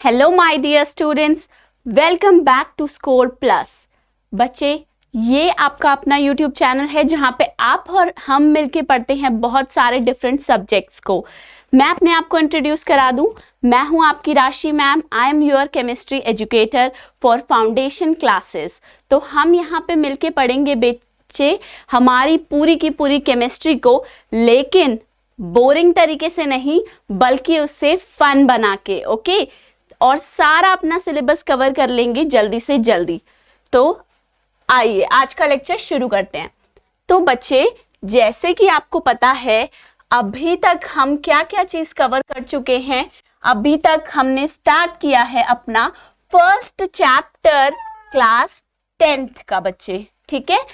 Hello my dear students, welcome back to Score Plus. बच्चे, ये आपका अपना यूट्यूब चैनल है जहाँ पे आप और हम मिलके पढ़ते हैं बहुत सारे डिफरेंट सब्जेक्ट्स को। मैं अपने आप को इंट्रोड्यूस करा दूं, मैं हूं आपकी राशि ma'am. I am your chemistry educator for foundation classes. तो हम यहाँ पे मिलके पढ़ेंगे बच्चे हमारी पूरी की पूरी केमिस्ट्री को, लेकिन बोरिंग तरीके से नहीं बल्कि उससे फन बना के, ओके। और सारा अपना सिलेबस कवर कर लेंगे जल्दी से जल्दी। तो आइए आज का लेक्चर शुरू करते हैं। तो बच्चे, जैसे कि आपको पता है अभी तक हम क्या क्या चीज कवर कर चुके हैं। अभी तक हमने स्टार्ट किया है अपना फर्स्ट चैप्टर क्लास 10th का बच्चे, ठीक है।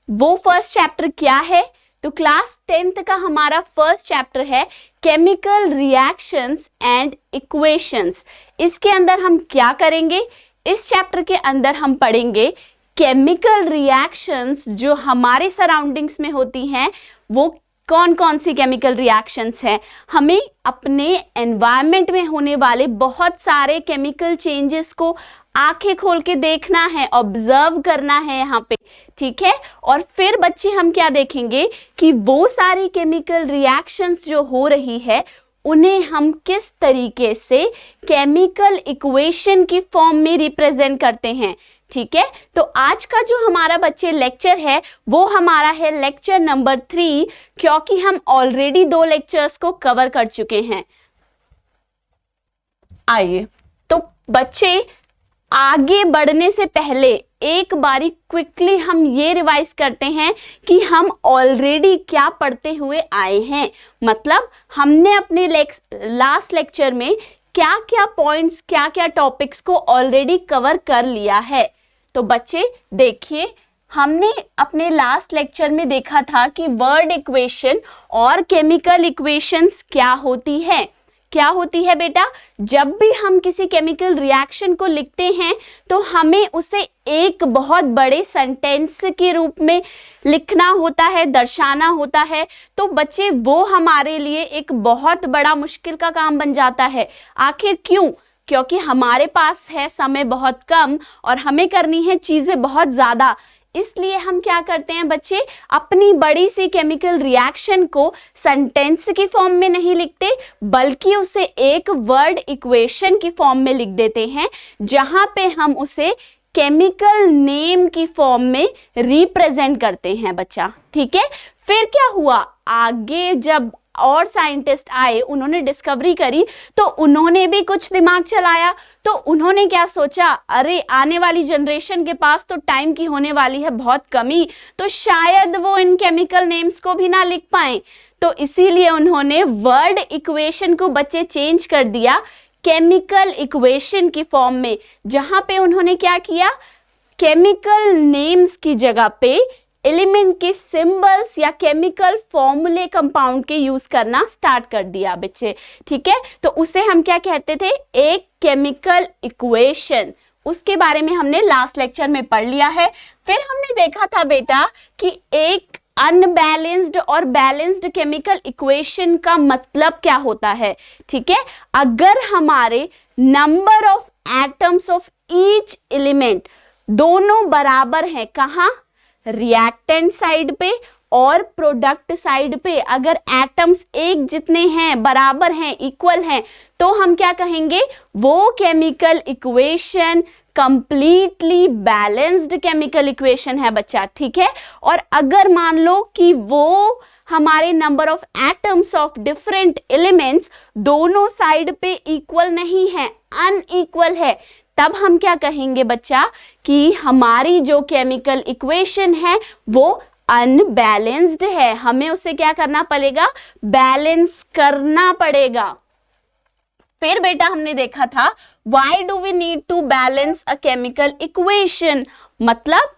वो फर्स्ट चैप्टर क्या है? तो क्लास 10th का हमारा फर्स्ट चैप्टर है केमिकल रिएक्शंस एंड इक्वेशंस। इसके अंदर हम क्या करेंगे? इस चैप्टर के अंदर हम पढ़ेंगे केमिकल रिएक्शंस जो हमारे सराउंडिंग्स में होती हैं, वो कौन कौन सी केमिकल रिएक्शंस हैं। हमें अपने एनवायरनमेंट में होने वाले बहुत सारे केमिकल चेंजेस को आंखें खोल के देखना है, ऑब्जर्व करना है यहाँ पे, ठीक है। और फिर बच्चे हम क्या देखेंगे कि वो सारी केमिकल रिएक्शंस जो हो रही है उन्हें हम किस तरीके से केमिकल इक्वेशन की फॉर्म में रिप्रेजेंट करते हैं, ठीक है। तो आज का जो हमारा बच्चे लेक्चर है वो हमारा है लेक्चर नंबर 3, क्योंकि हम ऑलरेडी 2 लेक्चर्स को कवर कर चुके हैं। आइए तो बच्चे, आगे बढ़ने से पहले एक बारी क्विकली हम ये रिवाइज करते हैं कि हम ऑलरेडी क्या पढ़ते हुए आए हैं। मतलब हमने अपने लास्ट लेक्चर में क्या क्या पॉइंट्स, क्या क्या टॉपिक्स को ऑलरेडी कवर कर लिया है। तो बच्चे देखिए, हमने अपने लास्ट लेक्चर में देखा था कि वर्ड इक्वेशन और केमिकल इक्वेशंस क्या होती है। क्या होती है बेटा? जब भी हम किसी केमिकल रिएक्शन को लिखते हैं तो हमें उसे एक बहुत बड़े सेंटेंस के रूप में लिखना होता है, दर्शाना होता है। तो बच्चे, वो हमारे लिए एक बहुत बड़ा मुश्किल का काम बन जाता है। आखिर क्यों? क्योंकि हमारे पास है समय बहुत कम और हमें करनी है चीजें बहुत ज्यादा। इसलिए हम क्या करते हैं बच्चे, अपनी बड़ी सी केमिकल रिएक्शन को सेंटेंस की फॉर्म में नहीं लिखते बल्कि उसे एक वर्ड इक्वेशन की फॉर्म में लिख देते हैं, जहां पे हम उसे केमिकल नेम की फॉर्म में रिप्रेजेंट करते हैं बच्चा, ठीक है। फिर क्या हुआ, आगे जब और साइंटिस्ट आए, उन्होंने डिस्कवरी करी, तो उन्होंने भी कुछ दिमाग चलाया। तो उन्होंने क्या सोचा, अरे आने वाली जनरेशन के पास तो टाइम की होने वाली है बहुत कमी, तो शायद वो इन केमिकल नेम्स को भी ना लिख पाए। तो इसीलिए उन्होंने वर्ड इक्वेशन को बच्चे चेंज कर दिया केमिकल इक्वेशन की फॉर्म में, जहां पे उन्होंने क्या किया, केमिकल नेम्स की जगह पे एलिमेंट के सिंबल्स या केमिकल फॉर्मूले कंपाउंड के यूज करना स्टार्ट कर दिया बच्चे, ठीक है। तो उसे हम क्या कहते थे, एक केमिकल इक्वेशन। उसके बारे में हमने लास्ट लेक्चर में पढ़ लिया है। फिर हमने देखा था बेटा कि एक अनबैलेंस्ड और बैलेंस्ड केमिकल इक्वेशन का मतलब क्या होता है, ठीक है। अगर हमारे number of atoms of each element दोनों बराबर हैं, कहाँ, रिएक्टेंट साइड पे और प्रोडक्ट साइड पे, अगर एटम्स एक जितने हैं, बराबर हैं, इक्वल हैं, तो हम क्या कहेंगे, वो chemical equation completely balanced chemical equation है बच्चा, ठीक है। और अगर मान लो कि वो हमारे number of atoms of different elements दोनों साइड पे इक्वल नहीं है, अनइक्वल है, तब हम क्या कहेंगे बच्चा कि हमारी जो केमिकल इक्वेशन है वो अनबैलेंस्ड है। हमें उसे क्या करना पड़ेगा, बैलेंस करना पड़ेगा। फिर बेटा हमने देखा था why do we need to balance a chemical equation. मतलब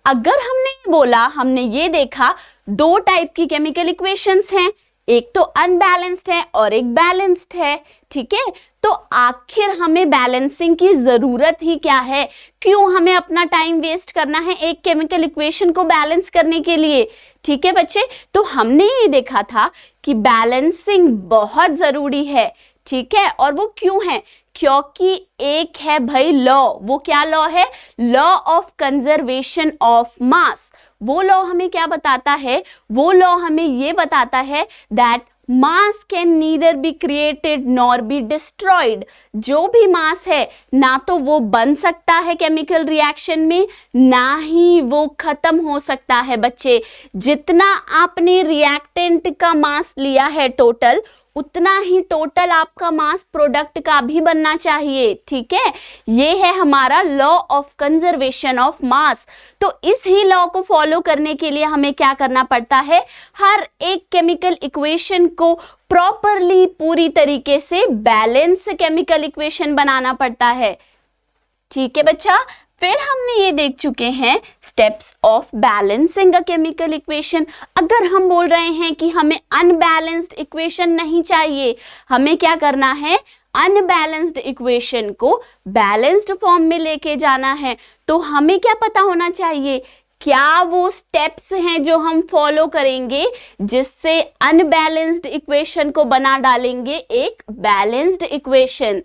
अगर हमने बोला, हमने ये देखा 2 टाइप की केमिकल इक्वेशंस हैं, एक तो अनबैलेंस्ड है और एक बैलेंस्ड है, ठीक है। तो आखिर हमें बैलेंसिंग की जरूरत ही क्या है? क्यों हमें अपना टाइम वेस्ट करना है एक केमिकल इक्वेशन को बैलेंस करने के लिए, ठीक है बच्चे। तो हमने ये देखा था कि बैलेंसिंग बहुत जरूरी है, ठीक है, और वो क्यों है? क्योंकि एक है भाई लॉ। वो क्या लॉ है? Law of conservation of mass. वो लॉ हमें क्या बताता है? वो लॉ हमें ये बताता है that mass can neither be created nor be destroyed. जो भी मास है ना तो वो बन सकता है केमिकल रिएक्शन में, ना ही वो खत्म हो सकता है। बच्चे, जितना आपने रिएक्टेंट का मास लिया है टोटल, उतना ही टोटल आपका मास प्रोडक्ट का भी बनना चाहिए। ठीक है, ये है हमारा law of conservation of mass. तो इस ही लॉ को फॉलो करने के लिए हमें क्या करना पड़ता है? हर एक केमिकल इक्वेशन को प्रॉपरली, पूरी तरीके से बैलेंस केमिकल इक्वेशन बनाना पड़ता है। ठीक है बच्चा, फिर हमने ये देख चुके हैं steps of balancing a chemical equation. अगर हम बोल रहे हैं कि हमें अनबैलेंस्ड इक्वेशन नहीं चाहिए, हमें क्या करना है? अनबैलेंस्ड इक्वेशन को बैलेंस्ड फॉर्म में लेके जाना है। तो हमें क्या पता होना चाहिए? क्या वो स्टेप्स हैं जो हम फॉलो करेंगे जिससे अनबैलेंस्ड इक्वेशन को बना डालेंगे एक बैलेंस्ड इक्वेशन।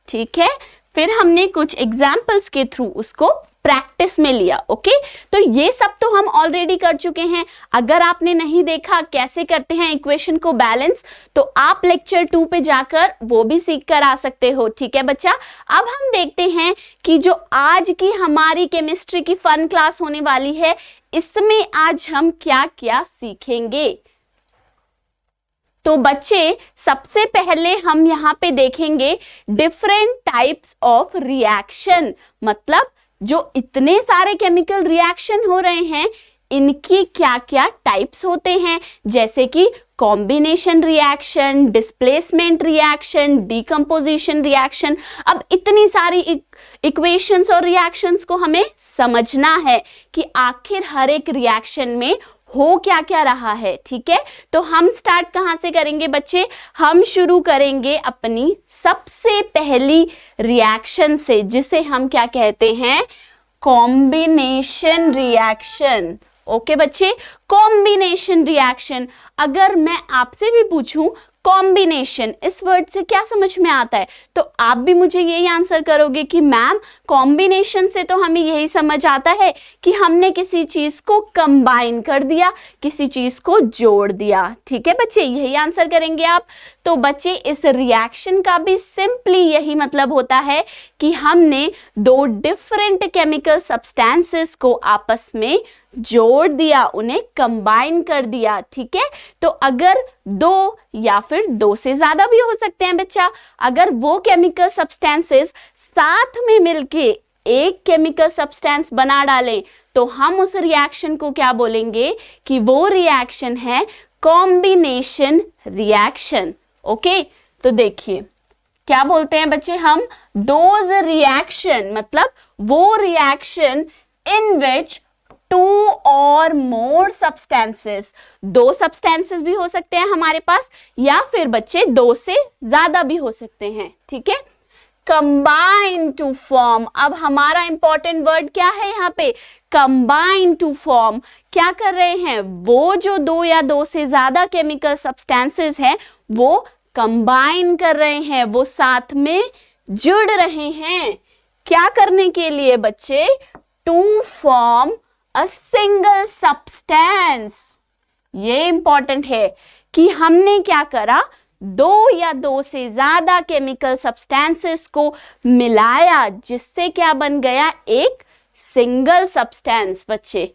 ठीक है, फिर हमने कुछ एग्जाम्पल्स के थ्रू उसको प्रैक्टिस में लिया। ओके, तो ये सब तो हम ऑलरेडी कर चुके हैं। अगर आपने नहीं देखा कैसे करते हैं इक्वेशन को बैलेंस, तो आप लेक्चर 2 पे जाकर वो भी सीख कर आ सकते हो। ठीक है बच्चा, अब हम देखते हैं कि जो आज की हमारी केमिस्ट्री की फन क्लास होने वाली है, इसमें आज हम क्या क्या सीखेंगे। तो बच्चे, सबसे पहले हम यहाँ पे देखेंगे डिफरेंट टाइप्स ऑफ रिएक्शन। मतलब जो इतने सारे केमिकल रिएक्शन हो रहे हैं, इनकी क्या क्या टाइप्स होते हैं, जैसे कि combination reaction, displacement reaction, decomposition reaction. अब इतनी सारी इक्वेशंस और रिएक्शंस को हमें समझना है कि आखिर हर एक रिएक्शन में हो क्या क्या रहा है। ठीक है, तो हम स्टार्ट कहां से करेंगे बच्चे? हम शुरू करेंगे अपनी सबसे पहली रिएक्शन से, जिसे हम क्या कहते हैं? Combination reaction. ओके बच्चे, कॉम्बिनेशन रिएक्शन। अगर मैं आपसे भी पूछूं कॉम्बिनेशन, इस वर्ड से क्या समझ में आता है, तो आप भी मुझे यही आंसर करोगे कि मैम कॉम्बिनेशन से तो हमें यही समझ आता है कि हमने किसी चीज को कंबाइन कर दिया, किसी चीज को जोड़ दिया। ठीक है बच्चे, यही आंसर करेंगे आप। तो बच्चे, इस रिएक्शन का भी सिंपली यही मतलब होता है कि हमने दो डिफरेंट केमिकल सब्सटेंसेस को आपस में जोड़ दिया, उन्हें कंबाइन कर दिया। ठीक है, तो अगर दो या फिर दो से ज्यादा भी हो सकते हैं बच्चा, अगर वो केमिकल सब्सटेंसेस साथ में मिलके एक केमिकल सब्सटेंस बना डालें, तो हम उस रिएक्शन को क्या बोलेंगे? कि वो रिएक्शन है कॉम्बिनेशन रिएक्शन। ओके, तो देखिए क्या बोलते हैं बच्चे हम? दोज रिएक्शन, मतलब वो रिएक्शन इन विच टू और मोर सब्सटेंसेस, दो सब्सटेंसेस भी हो सकते हैं हमारे पास, या फिर बच्चे दो से ज्यादा भी हो सकते हैं। ठीक है, कंबाइन टू फॉर्म। अब हमारा इंपॉर्टेंट वर्ड क्या है यहाँ पे? Combine to form. क्या कर रहे हैं? वो जो दो या दो से ज्यादा केमिकल सब्सटेंसेस हैं, वो कंबाइन कर रहे हैं, वो साथ में जुड़ रहे हैं। क्या करने के लिए बच्चे? To form a single substance. ये इंपॉर्टेंट है कि हमने क्या करा? दो या दो से ज्यादा केमिकल सब्सटेंसेस को मिलाया, जिससे क्या बन गया? एक सिंगल सब्सटेंस बच्चे।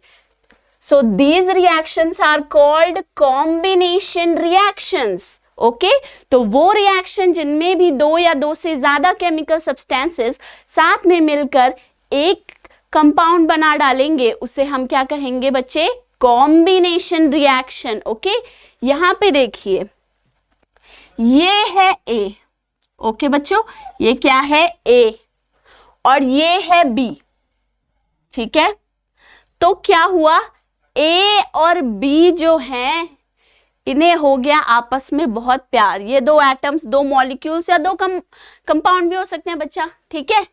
So these reactions are called combination reactions. Okay, तो वो रिएक्शन जिनमें भी दो या दो से ज्यादा केमिकल सब्सटेंसेस साथ में मिलकर एक कंपाउंड बना डालेंगे, उसे हम क्या कहेंगे बच्चे? Combination reaction. ओके, यहां पे देखिए, ये है ए। ओके बच्चों, ये क्या है? ए, और ये है बी। ठीक है, तो क्या हुआ? ए और बी जो हैं, इन्हें हो गया आपस में बहुत प्यार। ये दो एटम्स, दो मॉलिक्यूल्स या दो कंपाउंड भी हो सकते हैं बच्चा। ठीक है,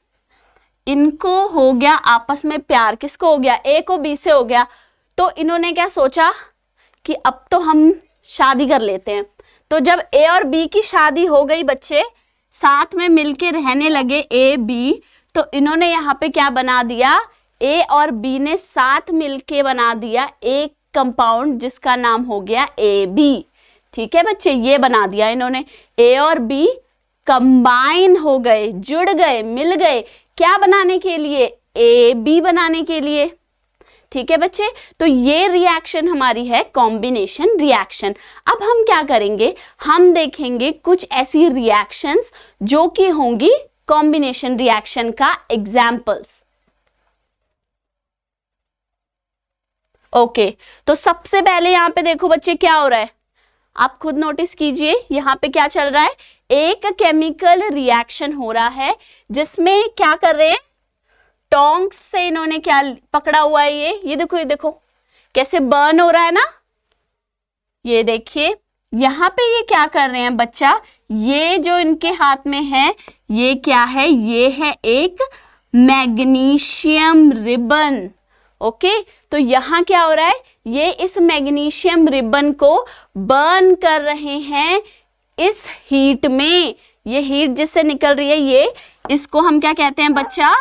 इनको हो गया आपस में प्यार। किसको हो गया? ए को बी से हो गया। तो इन्होंने क्या सोचा कि अब तो हम शादी कर लेते हैं। तो जब ए और बी की शादी हो गई बच्चे, साथ में मिलके रहने लगे ए बी, तो इन्होंने यहाँ पे क्या बना दिया, ए और बी ने साथ मिलके बना दिया एक कंपाउंड जिसका नाम हो गया ए बी। ठीक है बच्चे, ये बना दिया इन्होंने, ए और बी कंबाइन हो गए, जुड़ गए, मिल गए, क्या बनाने के लिए, ए बी बनाने के लिए। ठीक है बच्चे, तो ये रिएक्शन हमारी है कॉम्बिनेशन रिएक्शन। अब हम क्या करेंगे, हम देखेंगे कुछ ऐसी रिएक्शंस जो कि होंगी कॉम्बिनेशन रिएक्शन का एग्जाम्पल्स। ओके, तो सबसे पहले यहाँ पे देखो बच्चे क्या हो रहा है, आप खुद नोटिस कीजिए यहाँ पे क्या चल रहा है, एक केमिकल रिएक्शन हो रहा है जिसमें क्या कर रहे हैं, टोंग्स से इन्होंने क्या पकड़ा हुआ है, ये देखो, ये देखो कैसे बर्न हो रहा है ना। ये देखिए यहाँ पे ये क्या कर रहे हैं बच्चा, ये जो इनके हाथ में है ये क्या है, ये है एक मैग्नीशियम रिबन। ओके, तो यहाँ क्या हो रहा है, ये इस मैग्नीशियम रिबन को बर्न कर रहे हैं इस हीट में। ये हीट जिससे निकल रही है, ये इसको हम क्या कहते हैं बच्चा,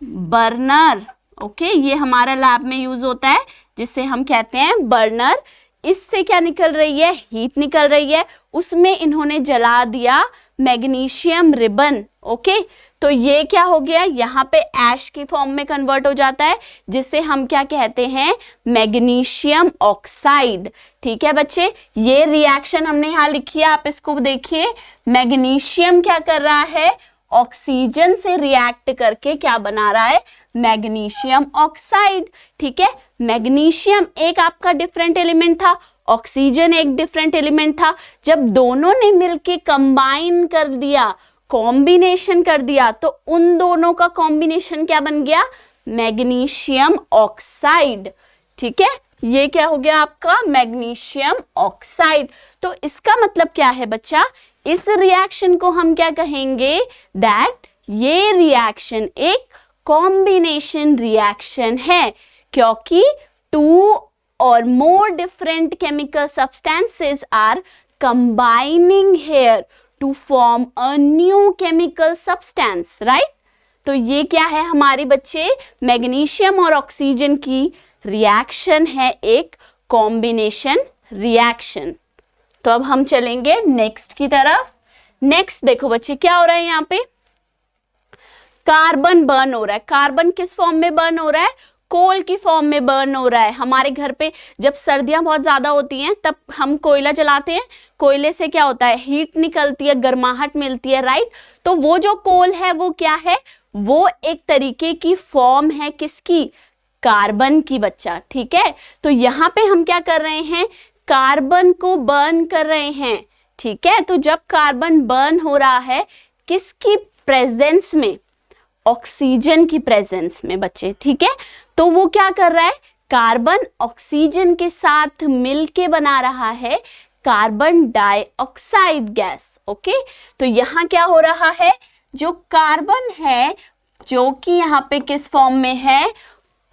बर्नर। ओके, ये हमारा लैब में यूज होता है जिसे हम कहते हैं बर्नर। इससे क्या निकल रही है, हीट निकल रही है, उसमें इन्होंने जला दिया मैग्नीशियम रिबन। ओके, तो ये क्या हो गया, यहाँ पे ऐश की फॉर्म में कन्वर्ट हो जाता है जिसे हम क्या कहते हैं, मैग्नीशियम ऑक्साइड। ठीक है बच्चे, ये रिएक्शन हमने यहाँ लिखी है, आप इसको देखिए, मैग्नीशियम क्या कर रहा है, ऑक्सीजन से रिएक्ट करके क्या बना रहा है, मैग्नीशियम ऑक्साइड। ठीक है, मैग्नीशियम एक आपका डिफरेंट एलिमेंट था, ऑक्सीजन एक डिफरेंट एलिमेंट था, जब दोनों ने मिलके कंबाइन कर दिया, कॉम्बिनेशन कर दिया, तो उन दोनों का कॉम्बिनेशन क्या बन गया, मैग्नीशियम ऑक्साइड। ठीक है, ये क्या हो गया आपका, मैग्नीशियम ऑक्साइड। तो इसका मतलब क्या है बच्चा, इस रिएक्शन को हम क्या कहेंगे, दैट ये रिएक्शन एक कॉम्बिनेशन रिएक्शन है, क्योंकि टू और more different chemical substances are combining here to form a new chemical substance, right. तो ये क्या है हमारे बच्चे, मैग्नीशियम और ऑक्सीजन की रिएक्शन है एक कॉम्बिनेशन रिएक्शन। तो अब हम चलेंगे नेक्स्ट की तरफ। नेक्स्ट देखो बच्चे क्या हो रहा है, यहाँ पे कार्बन बर्न हो रहा है। कार्बन किस फॉर्म में बर्न हो रहा है, कोल की फॉर्म में बर्न हो रहा है। हमारे घर पे जब सर्दियां बहुत ज्यादा होती हैं तब हम कोयला जलाते हैं, कोयले से क्या होता है, हीट निकलती है, गर्माहट मिलती है, राइट। तो वो जो कोल है वो क्या है, वो एक तरीके की फॉर्म है किसकी, कार्बन की बच्चा। ठीक है, तो यहाँ पे हम क्या कर रहे हैं, कार्बन को बर्न कर रहे हैं। ठीक है, तो जब कार्बन बर्न हो रहा है किसकी प्रेजेंस में, ऑक्सीजन की प्रेजेंस में बच्चे। ठीक है, तो वो क्या कर रहा है, कार्बन ऑक्सीजन के साथ मिलके बना रहा है कार्बन डाइऑक्साइड गैस। ओके, तो यहाँ क्या हो रहा है, जो कार्बन है जो कि यहाँ पे किस फॉर्म में है,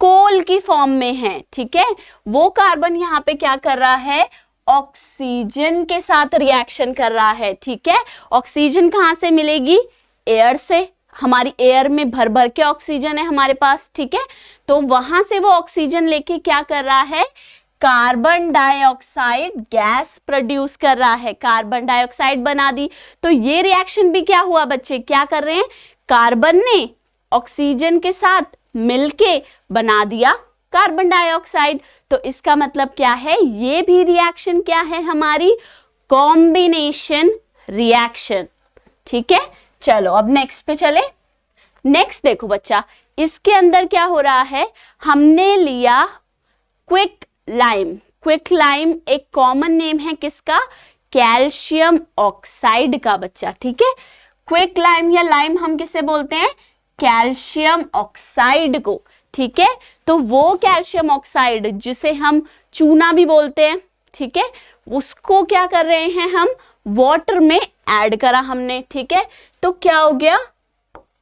कोल की फॉर्म में है। ठीक है, वो कार्बन यहाँ पे क्या कर रहा है, ऑक्सीजन के साथ रिएक्शन कर रहा है। ठीक है, ऑक्सीजन कहाँ से मिलेगी, एयर से, हमारी एयर में भर भर के ऑक्सीजन है हमारे पास। ठीक है, तो वहां से वो ऑक्सीजन लेके क्या कर रहा है, कार्बन डाइऑक्साइड गैस प्रोड्यूस कर रहा है, कार्बन डाइऑक्साइड बना दी। तो ये रिएक्शन भी क्या हुआ बच्चे, क्या कर रहे हैं, कार्बन ने ऑक्सीजन के साथ मिलके बना दिया कार्बन डाइऑक्साइड। तो इसका मतलब क्या है, ये भी रिएक्शन क्या है हमारी, कॉम्बिनेशन रिएक्शन। ठीक है, चलो अब नेक्स्ट पे चले। नेक्स्ट देखो बच्चा, इसके अंदर क्या हो रहा है, हमने लिया क्विक लाइम। क्विक लाइम एक कॉमन नेम है किसका, कैल्शियम ऑक्साइड का बच्चा। ठीक है, क्विक लाइम या लाइम हम किसे बोलते हैं, कैल्शियम ऑक्साइड को। ठीक है, तो वो कैल्शियम ऑक्साइड जिसे हम चूना भी बोलते हैं, ठीक है, उसको क्या कर रहे हैं हम, वाटर में ऐड करा हमने। ठीक है, तो क्या हो गया,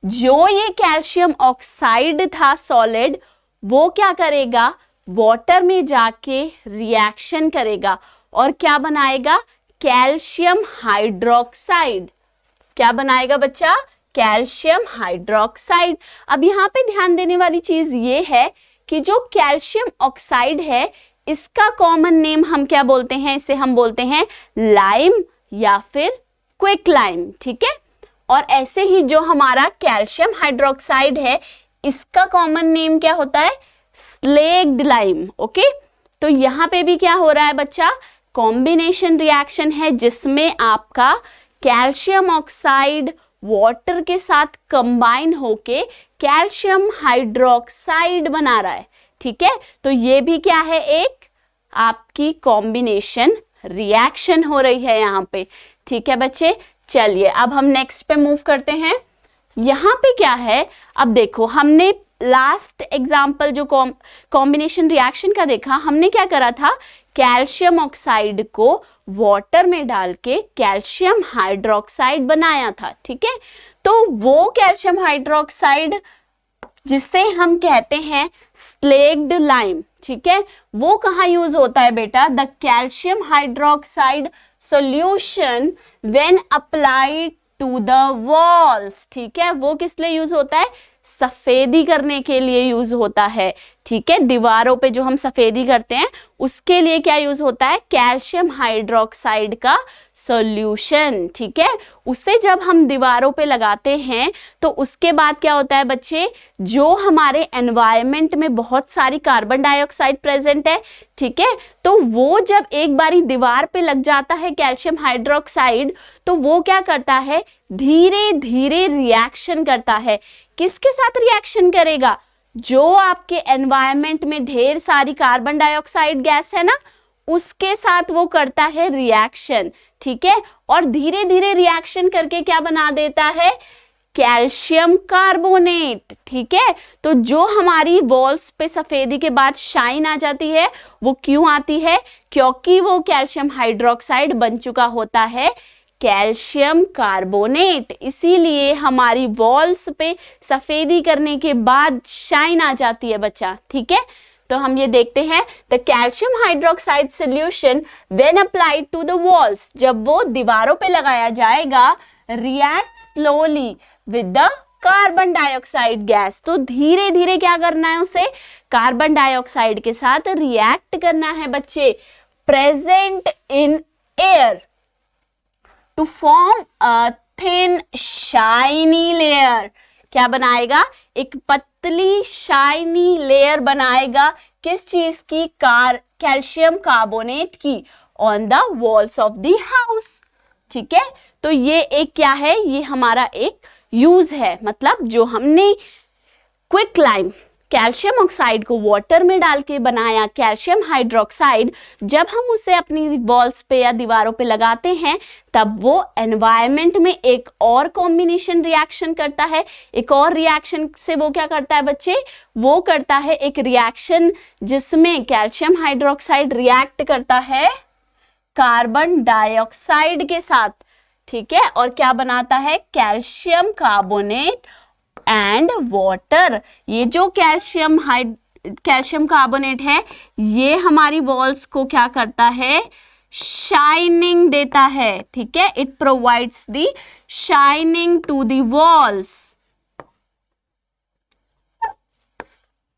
जो ये कैल्शियम ऑक्साइड था सॉलिड, वो क्या करेगा, वाटर में जाके रिएक्शन करेगा और क्या बनाएगा, कैल्शियम हाइड्रोक्साइड। क्या बनाएगा बच्चा? Calcium hydroxide. अब यहाँ पे ध्यान देने वाली चीज ये है कि जो कैल्शियम ऑक्साइड है इसका कॉमन नेम हम क्या बोलते हैं? इसे हम बोलते हैं लाइम या फिर क्विक लाइम, ठीक है। और ऐसे ही जो हमारा कैल्शियम हाइड्रोक्साइड है इसका कॉमन नेम क्या होता है? स्लेग्ड लाइम। ओके, तो यहाँ पे भी क्या हो रहा है बच्चा? कॉम्बिनेशन रिएक्शन है जिसमें आपका कैल्शियम ऑक्साइड वाटर के साथ कंबाइन होके कैल्शियम हाइड्रोक्साइड बना रहा है, ठीक है। तो ये भी क्या है? एक आपकी कॉम्बिनेशन रिएक्शन हो रही है यहाँ पे, ठीक है बच्चे। चलिए अब हम नेक्स्ट पे मूव करते हैं। यहाँ पे क्या है? अब देखो, हमने लास्ट एग्जाम्पल जो कॉम्बिनेशन रिएक्शन का देखा, हमने क्या करा था? कैल्शियम ऑक्साइड को वाटर में डाल के कैल्शियम हाइड्रोक्साइड बनाया था, ठीक है। तो वो कैल्शियम हाइड्रोक्साइड जिसे हम कहते हैं स्लेग्ड लाइम, ठीक है, वो कहाँ यूज होता है बेटा? The calcium hydroxide solution when applied to the walls, ठीक है। वो किस लिए यूज होता है? सफेदी करने के लिए यूज होता है, ठीक है। दीवारों पे जो हम सफेदी करते हैं उसके लिए क्या यूज होता है? कैल्शियम हाइड्रोक्साइड का सॉल्यूशन, ठीक है। उसे जब हम दीवारों पे लगाते हैं तो उसके बाद क्या होता है बच्चे? जो हमारे एनवायरनमेंट में बहुत सारी कार्बन डाइऑक्साइड प्रेजेंट है, ठीक है, तो वो जब एक बारी दीवार पे लग जाता है कैल्शियम हाइड्रोक्साइड, तो वो क्या करता है? धीरे धीरे रिएक्शन करता है। किसके साथ रिएक्शन करेगा? जो आपके एनवायरनमेंट में ढेर सारी कार्बन डाइऑक्साइड गैस है ना, उसके साथ वो करता है रिएक्शन, ठीक है। और धीरे धीरे रिएक्शन करके क्या बना देता है? कैल्शियम कार्बोनेट, ठीक है। तो जो हमारी वॉल्स पे सफेदी के बाद शाइन आ जाती है वो क्यों आती है? क्योंकि वो कैल्शियम हाइड्रोक्साइड बन चुका होता है कैल्शियम कार्बोनेट, इसीलिए हमारी वॉल्स पे सफेदी करने के बाद शाइन आ जाती है बच्चा, ठीक है। तो हम ये देखते हैं, the calcium hydroxide solution when applied to the walls, जब वो दीवारों पे लगाया जाएगा, react slowly with the carbon dioxide gas. तो धीरे धीरे क्या करना है? उसे कार्बन डाइऑक्साइड के साथ रिएक्ट करना है बच्चे, present in air, to form a thin shiny layer. क्या बनाएगा? एक पतली शाइनी लेयर बनाएगा। किस चीज की? कैल्शियम कार्बोनेट की, on the walls of the house, ठीक है। तो ये एक क्या है? ये हमारा एक यूज है, मतलब जो हमने क्विक लाइम कैल्शियम ऑक्साइड को वाटर में डाल के बनाया कैल्शियम हाइड्रोक्साइड, जब हम उसे अपनी वॉल्स पे या दीवारों पे लगाते हैं तब वो एनवायरनमेंट में एक और कॉम्बिनेशन रिएक्शन करता है। एक और रिएक्शन से वो क्या करता है बच्चे? वो करता है एक रिएक्शन जिसमें कैल्शियम हाइड्रोक्साइड रिएक्ट करता है कार्बन डाइऑक्साइड के साथ, ठीक है, और क्या बनाता है? Calcium carbonate and water. ये जो कैल्शियम कार्बोनेट है ये हमारी वॉल्स को क्या करता है? शाइनिंग देता है, ठीक है। It provides the shining to the walls,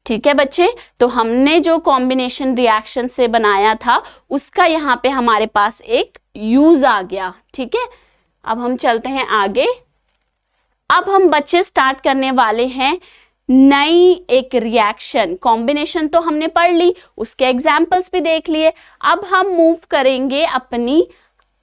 ठीक है बच्चे। तो हमने जो कॉम्बिनेशन रिएक्शन से बनाया था उसका यहाँ पे हमारे पास एक यूज आ गया, ठीक है। अब हम चलते हैं आगे। अब हम बच्चे स्टार्ट करने वाले हैं नई एक रिएक्शन। कॉम्बिनेशन तो हमने पढ़ ली, उसके एग्जाम्पल्स भी देख लिए। अब हम मूव करेंगे अपनी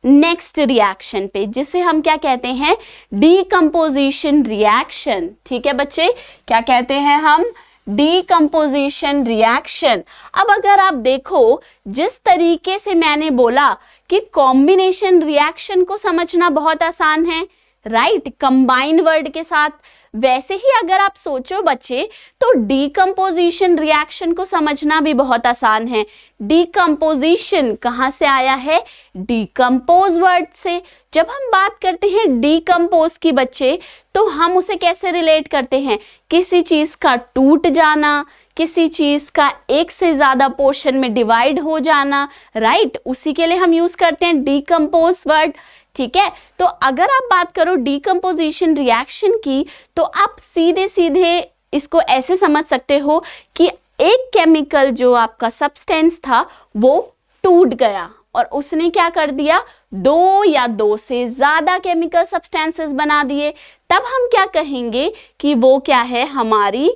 नेक्स्ट रिएक्शन पे, जिसे हम क्या कहते हैं? डीकंपोजिशन रिएक्शन, ठीक है बच्चे। क्या कहते हैं हम? Decomposition reaction. अब अगर आप देखो, जिस तरीके से मैंने बोला कि कॉम्बिनेशन रिएक्शन को समझना बहुत आसान है, राइट, कंबाइन वर्ड के साथ, वैसे ही अगर आप सोचो बच्चे तो डीकंपोजिशन रिएक्शन को समझना भी बहुत आसान है। डीकंपोजिशन कहां से आया है? डीकंपोज वर्ड से, जब हम बात करते हैं डीकम्पोज की बच्चे, तो हम उसे कैसे रिलेट करते हैं? किसी चीज का टूट जाना, किसी चीज का एक से ज्यादा पोर्शन में डिवाइड हो जाना, राइट? उसी के लिए हम यूज करते हैं डीकम्पोज वर्ड, ठीक है? तो अगर आप बात करो डीकम्पोजिशन रिएक्शन की, तो आप सीधे सीधे इसको ऐसे समझ सकते हो कि एक केमिकल जो आपका सब्सटेंस था वो टूट गया और उसने क्या कर दिया, दो या दो से ज्यादा केमिकल सब्सटेंसेस बना दिए, तब हम क्या कहेंगे कि वो क्या है, हमारी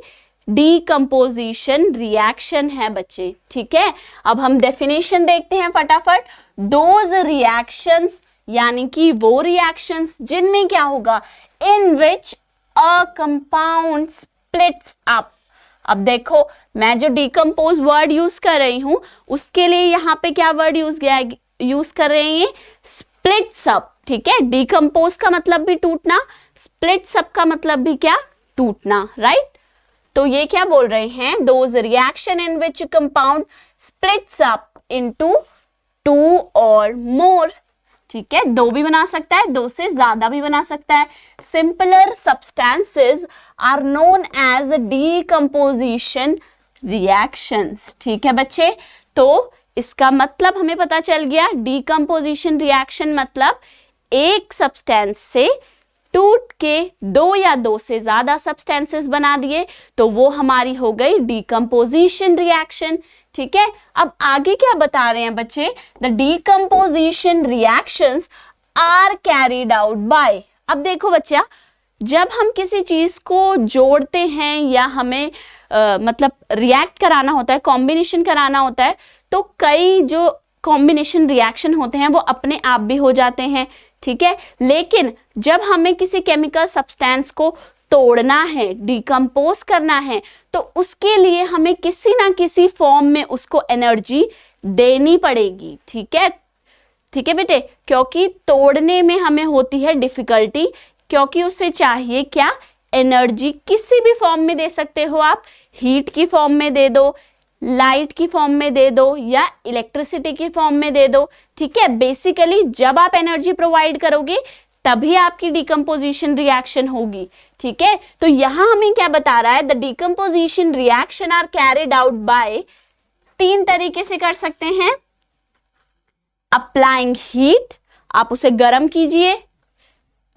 डीकम्पोजिशन रिएक्शन है बच्चे, ठीक है? अब हम डेफिनेशन देखते हैं फटाफट। दोज रिएक्शंस यानी कि वो रिएक्शंस जिनमें क्या होगा, इन विच अ कंपाउंड स्प्लिट्स अप। अब देखो मैं जो डीकम्पोज वर्ड यूज कर रही हूं उसके लिए यहाँ पे क्या वर्ड यूज कर रहे हैं, स्प्लिट्स अप, ठीक है? डीकम्पोज का मतलब भी टूटना, स्प्लिट्स अप का मतलब भी क्या, टूटना, राइट? तो ये क्या बोल रहे हैं, those reaction in which compound splits up into two और मोर, ठीक है? दो भी बना सकता है, दो से ज्यादा भी बना सकता है। Simpler substances are known as decomposition reactions, ठीक है बच्चे? तो इसका मतलब हमें पता चल गया, डीकम्पोजिशन रिएक्शन मतलब एक सब्सटेंस से टूट के दो या दो से ज्यादा सब्सटेंसेस बना दिए, तो वो हमारी हो गई डीकम्पोजिशन रिएक्शन, ठीक है? अब आगे क्या बता रहे हैं बच्चे, the decomposition reactions are carried out by. अब देखो बच्चा, जब हम किसी चीज को जोड़ते हैं या हमें मतलब रिएक्ट कराना होता है, कॉम्बिनेशन कराना होता है, तो कई जो कॉम्बिनेशन रिएक्शन होते हैं वो अपने आप भी हो जाते हैं, ठीक है? लेकिन जब हमें किसी केमिकल सब्सटेंस को तोड़ना है, डिकम्पोज करना है, तो उसके लिए हमें किसी ना किसी फॉर्म में उसको एनर्जी देनी पड़ेगी, ठीक है? ठीक है बेटे, क्योंकि तोड़ने में हमें होती है डिफिकल्टी, क्योंकि उसे चाहिए क्या, एनर्जी। किसी भी फॉर्म में दे सकते हो आप, हीट की फॉर्म में दे दो, लाइट की फॉर्म में दे दो या इलेक्ट्रिसिटी की फॉर्म में दे दो, ठीक है? बेसिकली जब आप एनर्जी प्रोवाइड करोगे तभी आपकी डीकम्पोजिशन रिएक्शन होगी, ठीक है? तो यहां हमें क्या बता रहा है, the decomposition reaction are carried out by, तीन तरीके से कर सकते हैं। अप्लाइंग हीट, आप उसे गर्म कीजिए,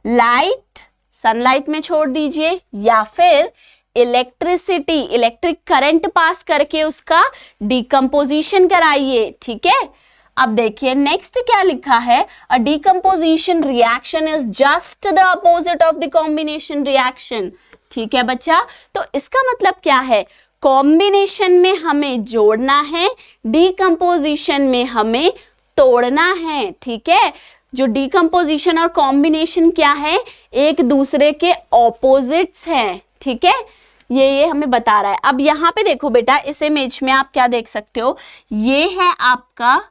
लाइट, सनलाइट में छोड़ दीजिए, या फिर इलेक्ट्रिसिटी, इलेक्ट्रिक करंट पास करके उसका डीकम्पोजिशन कराइए, ठीक है? अब देखिए नेक्स्ट क्या लिखा है, a decomposition reaction is just the opposite of the combination reaction, ठीक है बच्चा? तो इसका मतलब क्या है, कॉम्बिनेशन में हमें जोड़ना है, डीकम्पोजिशन में हमें तोड़ना है, ठीक है? जो डीकम्पोजिशन और कॉम्बिनेशन क्या है, एक दूसरे के ऑपोजिट्स हैं, ठीक है? ये हमें बता रहा है। अब यहाँ पे देखो बेटा, इस इमेज में आप क्या देख सकते हो, ये है आपका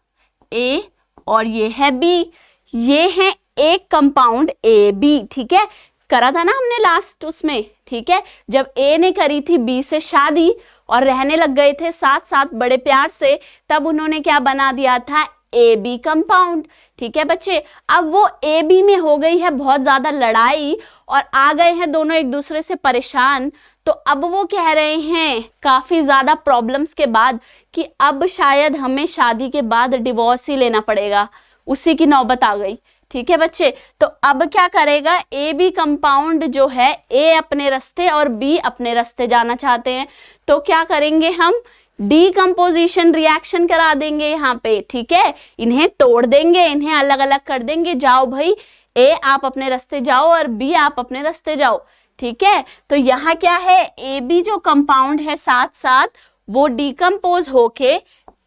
ए और ये है बी, ये है एक कंपाउंड ए बी, ठीक है? करा था ना हमने लास्ट उसमें, ठीक है? जब ए ने करी थी बी से शादी और रहने लग गए थे साथ साथ बड़े प्यार से, तब उन्होंने क्या बना दिया था, ए बी कंपाउंड, ठीक है बच्चे? अब वो ए बी में हो गई है बहुत ज्यादा लड़ाई और आ गए हैं दोनों एक दूसरे से परेशान, तो अब वो कह रहे हैं काफी ज्यादा प्रॉब्लम्स के बाद कि अब शायद हमें शादी के बाद डिवोर्स ही लेना पड़ेगा, उसी की नौबत आ गई, ठीक है बच्चे? तो अब क्या करेगा, ए बी कंपाउंड जो है, ए अपने रास्ते और बी अपने रास्ते जाना चाहते हैं, तो क्या करेंगे हम, डीकम्पोजिशन रिएक्शन करा देंगे यहाँ पे, ठीक है? इन्हें तोड़ देंगे, इन्हें अलग अलग कर देंगे, जाओ भाई, ए आप अपने रास्ते जाओ और बी आप अपने रास्ते जाओ, ठीक है? तो यहाँ क्या है, ए बी जो कंपाउंड है साथ साथ वो डीकम्पोज होके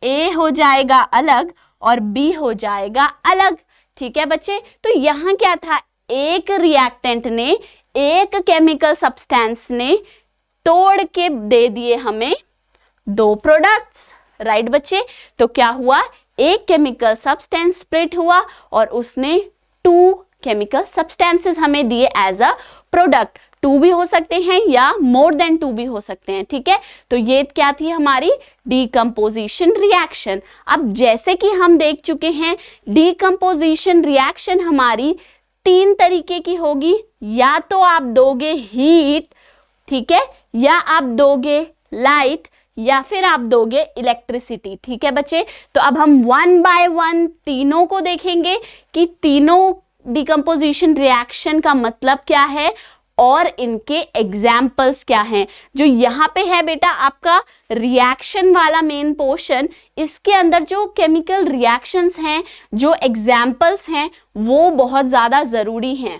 ए हो जाएगा अलग और बी हो जाएगा अलग, ठीक है बच्चे? तो यहाँ क्या था, एक रिएक्टेंट ने, एक केमिकल सब्सटेंस ने तोड़ के दे दिए हमें दो प्रोडक्ट्स, राइट बच्चे? तो क्या हुआ, एक केमिकल सब्सटेंस स्प्लिट हुआ और उसने टू केमिकल सब्सटेंसेस हमें दिए एज अ प्रोडक्ट। 2 भी हो सकते हैं या मोर देन 2 भी हो सकते हैं, ठीक है। तो ये क्या थी हमारी डीकंपोजिशन रिएक्शन। अब जैसे कि हम देख चुके हैं डीकंपोजिशन रिएक्शन हमारी 3 तरीके की होगी, या तो आप दोगे हीट, ठीक है, या आप दोगे लाइट, या फिर आप दोगे इलेक्ट्रिसिटी, ठीक है बच्चे। तो अब हम 1 बाय 1 तीनों को देखेंगे कि तीनों डिकम्पोजिशन रिएक्शन का मतलब क्या है और इनके एग्जाम्पल्स क्या हैं। जो यहाँ पे है बेटा आपका रिएक्शन वाला मेन पोर्शन, इसके अंदर जो केमिकल रिएक्शंस हैं, जो एग्जाम्पल्स हैं, वो बहुत ज्यादा जरूरी हैं,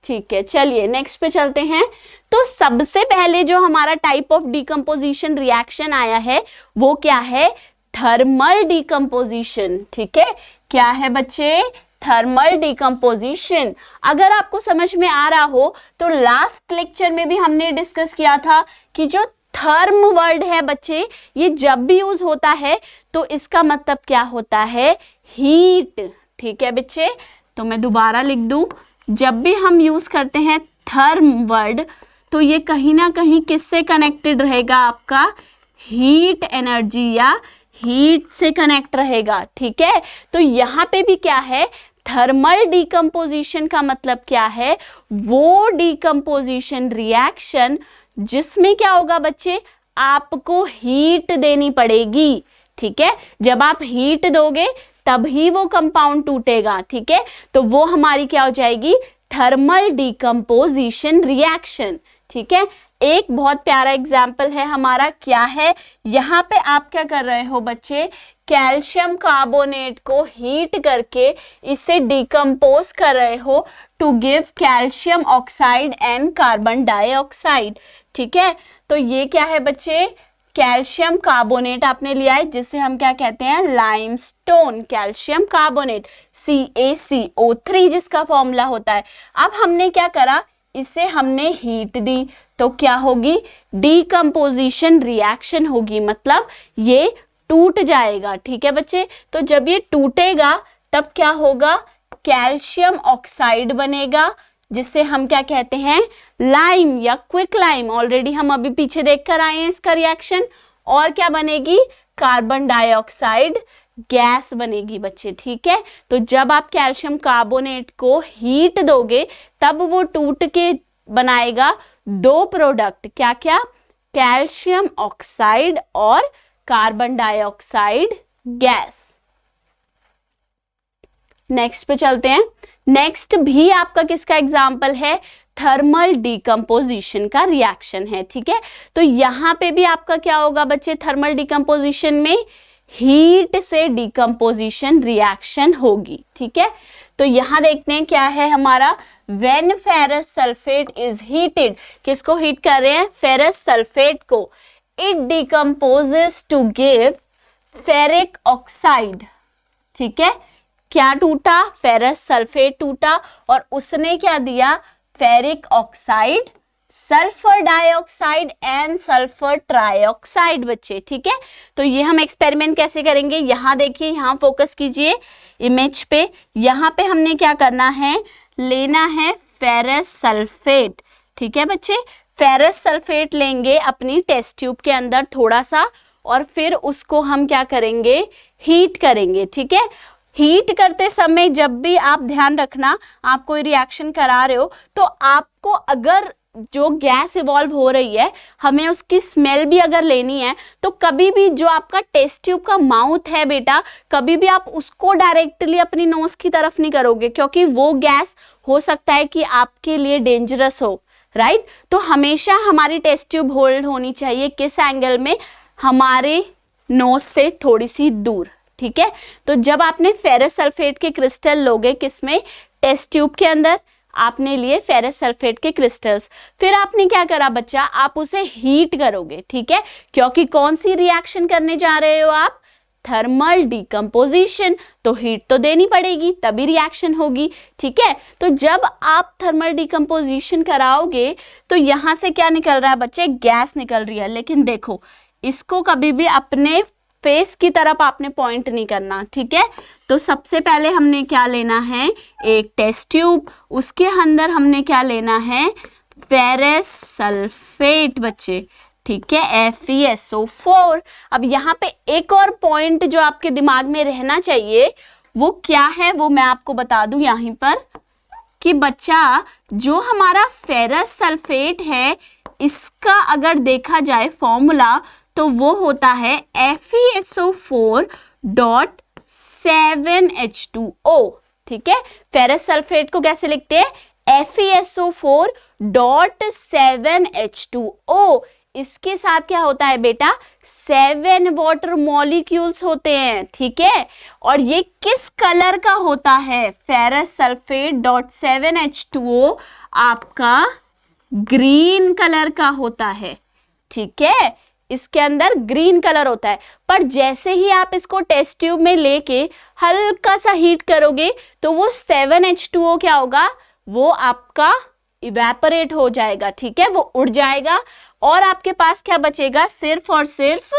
ठीक है। चलिए नेक्स्ट पे चलते हैं। तो सबसे पहले जो हमारा टाइप ऑफ डिकम्पोजिशन रिएक्शन आया है वो क्या है, थर्मल डिकम्पोजिशन, ठीक है। क्या है बच्चे, थर्मल डिकम्पोजिशन। अगर आपको समझ में आ रहा हो तो लास्ट लेक्चर में भी हमने डिस्कस किया था कि जो थर्म वर्ड है बच्चे, ये जब भी यूज होता है तो इसका मतलब क्या होता है, हीट, ठीक है बच्चे। तो मैं दोबारा लिख दूं, जब भी हम यूज करते हैं थर्म वर्ड तो ये कहीं ना कहीं किससे कनेक्टेड रहेगा, आपका हीट एनर्जी या हीट से कनेक्ट रहेगा, ठीक है। तो यहाँ पे भी क्या है, थर्मल डिकम्पोजिशन का मतलब क्या है, वो डिकम्पोजिशन रिएक्शन जिसमें क्या होगा बच्चे, आपको हीट देनी पड़ेगी, ठीक है। जब आप हीट दोगे तभी वो कंपाउंड टूटेगा, ठीक है। तो वो हमारी क्या हो जाएगी, थर्मल डिकम्पोजिशन रिएक्शन, ठीक है। एक बहुत प्यारा एग्जाम्पल है हमारा, क्या है, यहाँ पे आप क्या कर रहे हो बच्चे, कैल्शियम कार्बोनेट को हीट करके इसे डिकम्पोज कर रहे हो to give calcium oxide and carbon dioxide, ठीक है। तो ये क्या है बच्चे, कैल्शियम कार्बोनेट आपने लिया है जिसे हम क्या कहते हैं, लाइमस्टोन कैल्शियम कार्बोनेट, CaCO3 जिसका फॉर्मूला होता है। अब हमने क्या करा, इसे हमने हीट दी तो क्या होगी, डिकम्पोजिशन रिएक्शन होगी, मतलब ये टूट जाएगा, ठीक है बच्चे। तो जब ये टूटेगा तब क्या होगा, कैल्शियम ऑक्साइड बनेगा जिसे हम क्या कहते हैं, लाइम या क्विक लाइम। ऑलरेडी हम अभी पीछे देखकर आए हैं इसका रिएक्शन। और क्या बनेगी, कार्बन डाइऑक्साइड गैस बनेगी बच्चे, ठीक है। तो जब आप कैल्शियम कार्बोनेट को हीट दोगे तब वो टूट के बनाएगा 2 प्रोडक्ट, क्या क्या, कैल्शियम ऑक्साइड और कार्बन डाइऑक्साइड गैस। नेक्स्ट पे चलते हैं। नेक्स्ट भी आपका किसका एग्जाम्पल है, थर्मल डिकम्पोजिशन का रिएक्शन है, ठीक है। तो यहाँ पे भी आपका क्या होगा बच्चे, थर्मल डिकम्पोजिशन में हीट से डिकम्पोजिशन रिएक्शन होगी, ठीक है। तो यहाँ देखते हैं क्या है हमारा, when ferrous sulphate is heated, किसको हीट कर रहे हैं, फेरस सल्फेट को, it decomposes to give ferric oxide, ठीक है। क्या टूटा, फेरस सल्फेट टूटा और उसने क्या दिया, ferric oxide, sulphur dioxide and sulphur trioxide बच्चे, ठीक है। तो ये हम एक्सपेरिमेंट कैसे करेंगे, यहाँ देखिए, यहाँ फोकस कीजिए इमेज पे। यहाँ पे हमने क्या करना है, लेना है फेरस सल्फेट, ठीक है बच्चे। फेरस सल्फेट लेंगे अपनी टेस्ट ट्यूब के अंदर थोड़ा सा और फिर उसको हम क्या करेंगे, हीट करेंगे, ठीक है। हीट करते समय जब भी आप ध्यान रखना, आप कोई रिएक्शन करा रहे हो तो आपको अगर जो गैस इवॉल्व हो रही है हमें उसकी स्मेल भी अगर लेनी है तो कभी भी जो आपका टेस्ट ट्यूब का माउथ है बेटा, कभी भी आप उसको डायरेक्टली अपनी नोज की तरफ नहीं करोगे, क्योंकि वो गैस हो सकता है कि आपके लिए डेंजरस हो, राइट। तो हमेशा हमारी टेस्ट ट्यूब होल्ड होनी चाहिए किस एंगल में, हमारे नोज से थोड़ी सी दूर, ठीक है। तो जब आपने फेरस सल्फेट के क्रिस्टल लोगे किसमें, टेस्ट ट्यूब के अंदर आपने लिए फेरस सल्फेट के क्रिस्टल्स, फिर आपने क्या करा बच्चा, आप उसे हीट करोगे, ठीक है। क्योंकि कौन सी रिएक्शन करने जा रहे हो आप, थर्मल डिकम्पोजिशन, तो हीट तो देनी पड़ेगी तभी रिएक्शन होगी, ठीक है। तो जब आप थर्मल डिकम्पोजिशन कराओगे तो यहाँ से क्या निकल रहा है बच्चे, गैस निकल रही है। लेकिन देखो, इसको कभी भी अपने फेस की तरफ आपने पॉइंट नहीं करना, ठीक है। तो सबसे पहले हमने क्या लेना है, एक टेस्ट ट्यूब, उसके अंदर हमने क्या लेना है, फेरस सल्फेट बच्चे, ठीक है, FeSO4। अब यहाँ पे एक और पॉइंट जो आपके दिमाग में रहना चाहिए वो क्या है, वो मैं आपको बता दूं यहीं पर कि बच्चा जो हमारा फेरस सल्फेट है इसका अगर देखा जाए फॉर्मूला तो वो होता है FeSO4.7H2O, ठीक है। फेरस सल्फेट को कैसे लिखते हैं, FeSO4.7H2O। इसके साथ क्या होता है बेटा, 7 वाटर मॉलिक्यूल्स होते हैं, ठीक है। और ये किस कलर का होता है, फेरस सल्फेट डॉट 7H2O आपका ग्रीन कलर का होता है, ठीक है। इसके अंदर ग्रीन कलर होता है। पर जैसे ही आप इसको टेस्ट ट्यूब में लेके हल्का सा हीट करोगे तो वो 7H2O क्या होगा, वो आपका इवेपोरेट हो जाएगा, ठीक है, वो उड़ जाएगा और आपके पास क्या बचेगा, सिर्फ और सिर्फ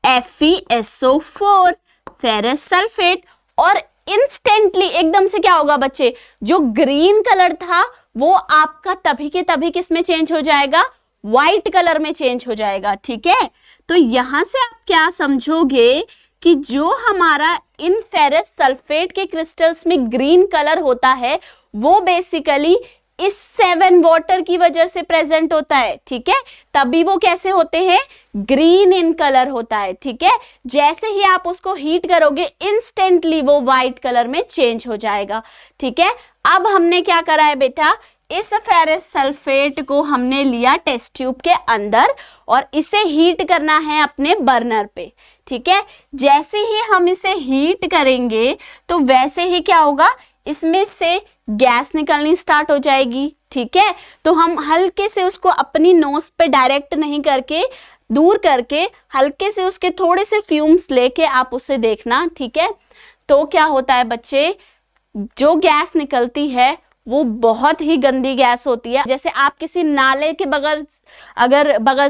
FeSO4 फेरस सल्फेट। और इंस्टेंटली एकदम से क्या होगा बच्चे, जो ग्रीन कलर था वो आपका तभी के तभी किस में चेंज हो जाएगा, व्हाइट कलर में चेंज हो जाएगा, ठीक है। तो यहां से आप क्या समझोगे कि जो हमारा इन फेरस सल्फेट के क्रिस्टल्स में ग्रीन कलर होता है वो बेसिकली इस 7 वाटर की वजह से प्रेजेंट होता है, ठीक है। तभी वो कैसे होते हैं, ग्रीन इन कलर होता है, ठीक है। जैसे ही आप उसको हीट करोगे इंस्टेंटली वो व्हाइट कलर में चेंज हो जाएगा, ठीक है। अब हमने क्या करा है बेटा, इस फेरस सल्फेट को हमने लिया टेस्ट ट्यूब के अंदर और इसे हीट करना है अपने बर्नर पे, ठीक है। जैसे ही हम इसे हीट करेंगे तो वैसे ही क्या होगा, इसमें से गैस निकलनी स्टार्ट हो जाएगी, ठीक है। तो हम हल्के से उसको अपनी नोज पे डायरेक्ट नहीं करके दूर करके हल्के से उसके थोड़े से फ्यूम्स लेके आप उसे देखना, ठीक है। तो क्या होता है बच्चे, जो गैस निकलती है वो बहुत ही गंदी गैस होती है। जैसे आप किसी नाले के बगल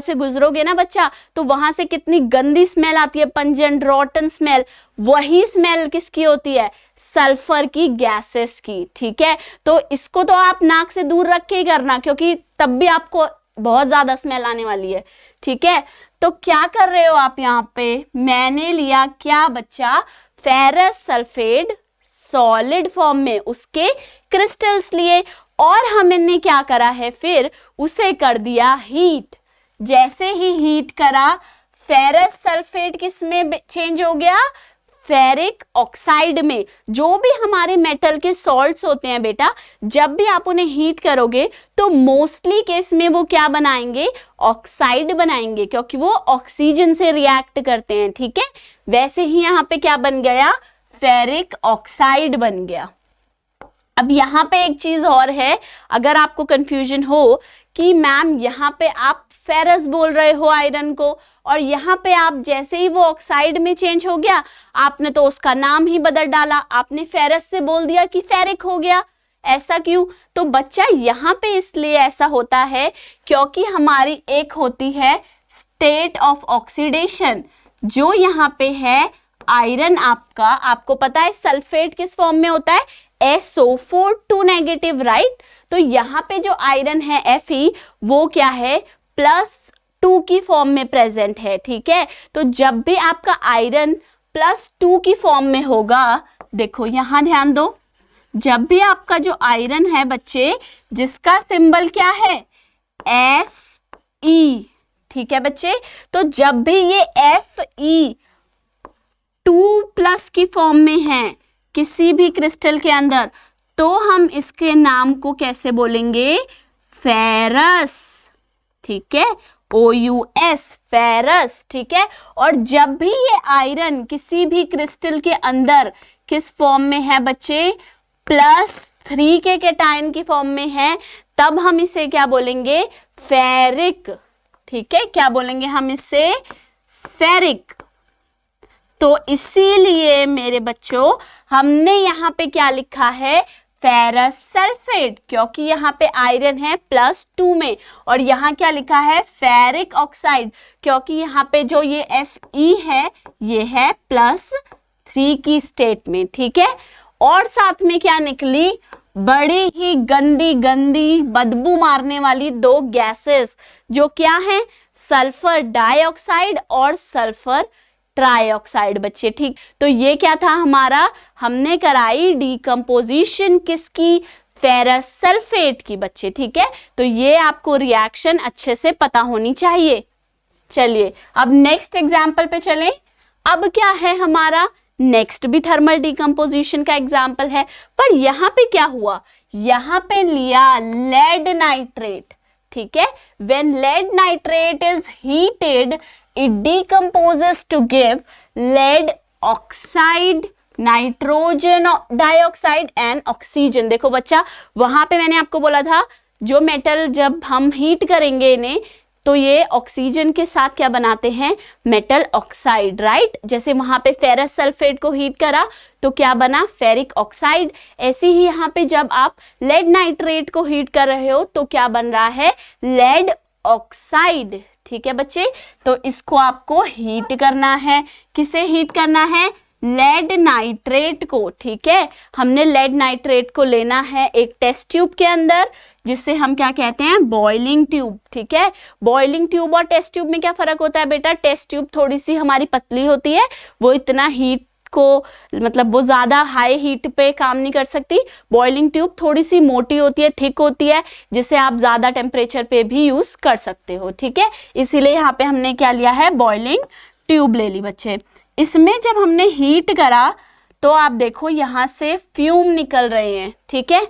से गुजरोगे ना बच्चा, तो वहां से कितनी गंदी स्मेल आती है, पंजेंट रॉटन स्मेल, वही स्मेल किसकी होती है, सल्फर की गैसेस की, ठीक है। तो इसको तो आप नाक से दूर रख के ही करना, क्योंकि तब भी आपको बहुत ज्यादा स्मेल आने वाली है, ठीक है। तो क्या कर रहे हो आप यहाँ पे, मैंने लिया क्या बच्चा, फेरस सल्फेट सॉलिड फॉर्म में उसके क्रिस्टल्स लिए और हमने क्या करा है, फिर उसे कर दिया हीट। जैसे ही हीट करा फेरस सल्फेट किस में चेंज हो गया, फेरिक ऑक्साइड में। जो भी हमारे मेटल के सॉल्ट्स होते हैं बेटा, जब भी आप उन्हें हीट करोगे तो मोस्टली केस में वो क्या बनाएंगे, ऑक्साइड बनाएंगे, क्योंकि वो ऑक्सीजन से रिएक्ट करते हैं, ठीक है। वैसे ही यहाँ पे क्या बन गया, फेरिक ऑक्साइड बन गया। अब यहाँ पे एक चीज और है, अगर आपको कंफ्यूजन हो कि मैम यहाँ पे आप फेरस बोल रहे हो आयरन को, और यहाँ पे आप जैसे ही वो ऑक्साइड में चेंज हो गया आपने तो उसका नाम ही बदल डाला, आपने फेरस से बोल दिया कि फेरिक हो गया, ऐसा क्यों। तो बच्चा यहाँ पे इसलिए ऐसा होता है क्योंकि हमारी एक होती है स्टेट ऑफ ऑक्सीडेशन, जो यहाँ पे है आयरन आपका, आपको पता है सल्फेट किस फॉर्म में होता है, SO4 2 नेगेटिव, राइट। तो यहाँ पे जो आयरन है Fe वो क्या है, +2 की फॉर्म में प्रेजेंट है, ठीक है। तो जब भी आपका आयरन +2 की फॉर्म में होगा, देखो यहां ध्यान दो, जब भी आपका जो आयरन है बच्चे जिसका सिंबल क्या है, Fe, ठीक है बच्चे। तो जब भी ये Fe 2+ की फॉर्म में है किसी भी क्रिस्टल के अंदर, तो हम इसके नाम को कैसे बोलेंगे, फेरस, ठीक है, OUS, फेरस, ठीक है। और जब भी ये आयरन किसी भी क्रिस्टल के अंदर किस फॉर्म में है बच्चे, +3 के कैटायन की फॉर्म में है, तब हम इसे क्या बोलेंगे, फेरिक, ठीक है। क्या बोलेंगे हम इसे, फेरिक। तो इसीलिए मेरे बच्चों हमने यहाँ पे क्या लिखा है, फेरस सल्फेट, क्योंकि यहाँ पे आयरन है +2 में, और यहाँ क्या लिखा है, फेरिक ऑक्साइड, क्योंकि यहाँ पे जो ये Fe है ये है +3 की स्टेट में, ठीक है। और साथ में क्या निकली, बड़ी ही गंदी गंदी बदबू मारने वाली दो गैसेस, जो क्या है, सल्फर डाइऑक्साइड और सल्फर ट्राइऑक्साइड बच्चे। ठीक, तो ये क्या था हमारा, हमने कराई डिकम्पोजिशन किसकी, फेरस सल्फेट की बच्चे। ठीक है, तो ये आपको रिएक्शन अच्छे से पता होनी चाहिए। चलिए अब नेक्स्ट एग्जाम्पल पे चलें। अब क्या है हमारा, नेक्स्ट भी थर्मल डिकम्पोजिशन का एग्जाम्पल है, पर यहाँ पे क्या हुआ, यहाँ पे लिया लेड नाइट्रेट। ठीक है, when lead nitrate is heated it decomposes to give lead oxide, nitrogen dioxide and oxygen. देखो बच्चा, वहां पे मैंने आपको बोला था जो मेटल जब हम हीट करेंगे इन्हें तो ये ऑक्सीजन के साथ क्या बनाते हैं, मेटल ऑक्साइड, राइट। जैसे वहां पे फेरस सल्फेट को हीट करा तो क्या बना, फेरिक ऑक्साइड। ऐसे ही यहाँ पे जब आप लेड नाइट्रेट को हीट कर रहे हो तो क्या बन रहा है, लेड ऑक्साइड। ठीक है बच्चे, तो इसको आपको हीट करना है। किसे हीट करना है, लेड नाइट्रेट को। ठीक है, हमने लेड नाइट्रेट को लेना है एक टेस्ट ट्यूब के अंदर, जिससे हम क्या कहते हैं, बॉइलिंग ट्यूब। ठीक है, बॉइलिंग ट्यूब और टेस्ट ट्यूब में क्या फर्क होता है बेटा, टेस्ट ट्यूब थोड़ी सी हमारी पतली होती है, वो इतना हीट को मतलब वो ज्यादा हाई हीट पे काम नहीं कर सकती। बॉइलिंग ट्यूब थोड़ी सी मोटी होती है, थिक होती है, जिसे आप ज्यादा टेम्परेचर पे भी यूज कर सकते हो। ठीक है, इसीलिए यहाँ पे हमने क्या लिया है, बॉइलिंग ट्यूब ले ली बच्चे। इसमें जब हमने हीट करा तो आप देखो यहाँ से फ्यूम निकल रहे हैं। ठीक है,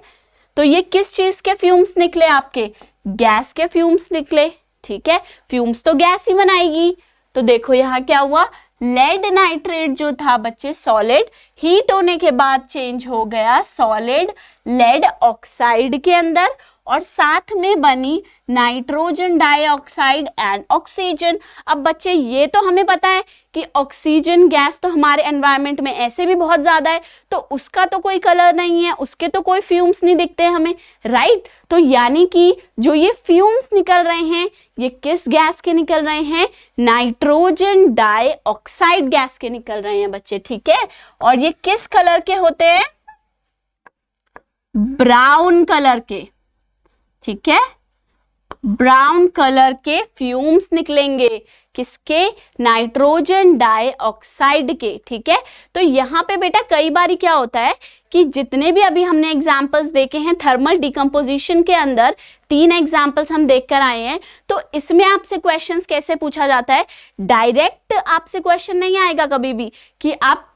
तो ये किस चीज के फ्यूम्स निकले, आपके गैस के फ्यूम्स निकले। ठीक है, फ्यूम्स तो गैस ही बनाएगी। तो देखो यहाँ क्या हुआ, लेड नाइट्रेट जो था बच्चे सॉलिड, हीट होने के बाद चेंज हो गया सॉलिड लेड ऑक्साइड के अंदर, और साथ में बनी नाइट्रोजन डाइऑक्साइड एंड ऑक्सीजन। अब बच्चे ये तो हमें पता है कि ऑक्सीजन गैस तो हमारे एनवायरनमेंट में ऐसे भी बहुत ज्यादा है, तो उसका तो कोई कलर नहीं है, उसके तो कोई फ्यूम्स नहीं दिखते हमें, राइट। तो यानी कि जो ये फ्यूम्स निकल रहे हैं ये किस गैस के निकल रहे हैं, नाइट्रोजन डाइऑक्साइड गैस के निकल रहे हैं बच्चे। ठीक है, और ये किस कलर के होते हैं, ब्राउन कलर के। ठीक है, ब्राउन कलर के फ्यूम्स निकलेंगे, किसके, नाइट्रोजन डाइऑक्साइड के। ठीक है, तो यहाँ पे बेटा कई बार क्या होता है कि जितने भी अभी हमने एग्जांपल्स देखे हैं थर्मल डिकम्पोजिशन के अंदर, 3 एग्जांपल्स हम देख कर आए हैं, तो इसमें आपसे क्वेश्चंस कैसे पूछा जाता है, डायरेक्ट आपसे क्वेश्चन नहीं आएगा कभी भी कि आप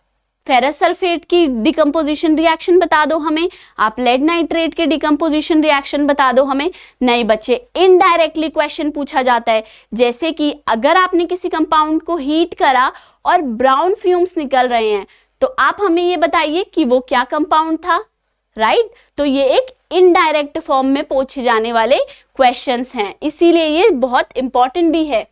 फेरस सल्फेट की डिकम्पोजिशन रिएक्शन बता दो हमें, आप लेड नाइट्रेट के डिकम्पोजिशन रिएक्शन बता दो हमें। नहीं बच्चे, इनडायरेक्टली क्वेश्चन पूछा जाता है। जैसे कि अगर आपने किसी कंपाउंड को हीट करा और ब्राउन फ्यूम्स निकल रहे हैं तो आप हमें ये बताइए कि वो क्या कंपाउंड था, राइट। तो ये एक इनडायरेक्ट फॉर्म में पूछे जाने वाले क्वेश्चंस हैं, इसीलिए ये बहुत इंपॉर्टेंट भी है।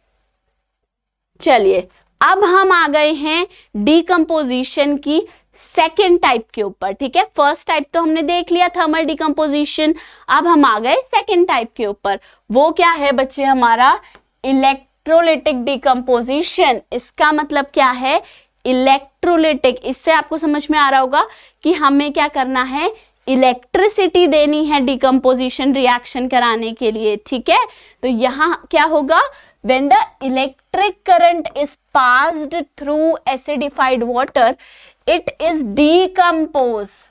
चलिए अब हम आ गए हैं डिकम्पोजिशन की सेकेंड टाइप के ऊपर। ठीक है, फर्स्ट टाइप तो हमने देख लिया थर्मल डिकम्पोजिशन, अब हम आ गए सेकेंड टाइप के ऊपर। वो क्या है बच्चे, हमारा इलेक्ट्रोलिटिक डिकम्पोजिशन। इसका मतलब क्या है, इलेक्ट्रोलिटिक। इससे आपको समझ में आ रहा होगा कि हमें क्या करना है, इलेक्ट्रिसिटी देनी है डिकम्पोजिशन रिएक्शन कराने के लिए। ठीक है, तो यहाँ क्या होगा, when the electric current is passed through acidified water it is decomposed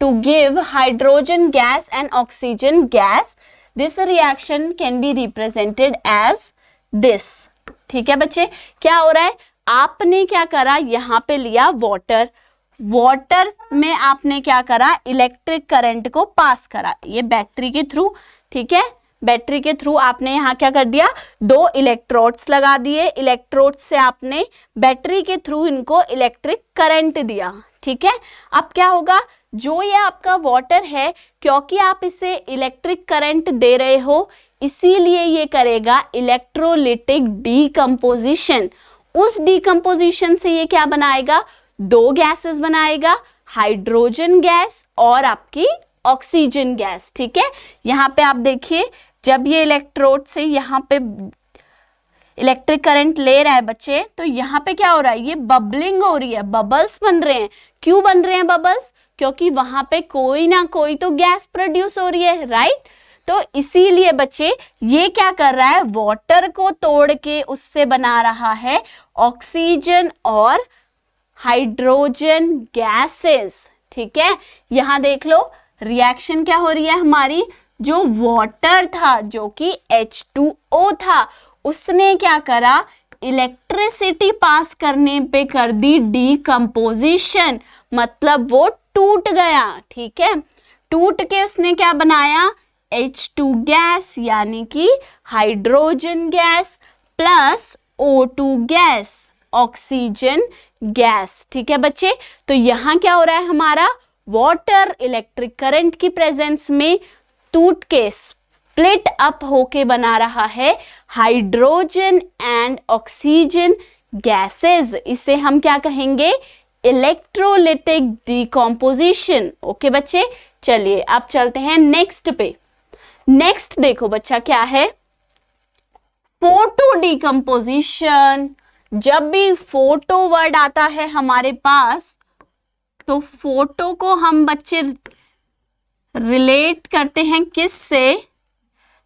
to give hydrogen gas and oxygen gas. This reaction can be represented as this. ठीक है बच्चे, क्या हो रहा है, आपने क्या करा, यहाँ पे लिया वाटर, वाटर में आपने क्या करा, इलेक्ट्रिक करंट को पास करा, ये बैटरी के थ्रू। ठीक है, बैटरी के थ्रू आपने यहाँ क्या कर दिया, 2 इलेक्ट्रोड्स लगा दिए, इलेक्ट्रोड से आपने बैटरी के थ्रू इनको इलेक्ट्रिक करंट दिया। ठीक है, अब क्या होगा, जो ये आपका वाटर है, क्योंकि आप इसे इलेक्ट्रिक करंट दे रहे हो इसीलिए ये करेगा इलेक्ट्रोलिटिक डिकम्पोजिशन। उस डिकम्पोजिशन से ये क्या बनाएगा, 2 गैसेस बनाएगा, हाइड्रोजन गैस और आपकी ऑक्सीजन गैस। ठीक है, यहाँ पे आप देखिए जब ये इलेक्ट्रोड से यहाँ पे इलेक्ट्रिक करंट ले रहा है बच्चे, तो यहाँ पे क्या हो रहा है, ये बबलिंग हो रही है, बबल्स बन रहे हैं। क्यों बन रहे हैं बबल्स, क्योंकि वहां पे कोई ना कोई तो गैस प्रोड्यूस हो रही है, राइट। तो इसीलिए बच्चे ये क्या कर रहा है, वाटर को तोड़ के उससे बना रहा है ऑक्सीजन और हाइड्रोजन गैसेस, ठीक है। यहां देख लो रिएक्शन क्या हो रही है हमारी, जो वाटर था जो कि H2O था, उसने क्या करा, इलेक्ट्रिसिटी पास करने पे कर दी डीकंपोजिशन, मतलब वो टूट गया, ठीक है। टूट के उसने क्या बनाया, H2 गैस यानी कि hydrogen gas plus O2 gas oxygen gas, ठीक है बच्चे। तो यहां क्या हो रहा है, हमारा वाटर इलेक्ट्रिक करंट की प्रेजेंस में टूट के स्प्लिट अप होके बना रहा है हाइड्रोजन एंड ऑक्सीजन गैसेस। इसे हम क्या कहेंगे, इलेक्ट्रोलिटिक डिकम्पोजिशन। ओके बच्चे, चलिए अब चलते हैं नेक्स्ट पे। नेक्स्ट देखो बच्चा क्या है, फोटो डिकम्पोजिशन। जब भी फोटो वर्ड आता है हमारे पास, तो फोटो को हम बच्चे रिलेट करते हैं किस से,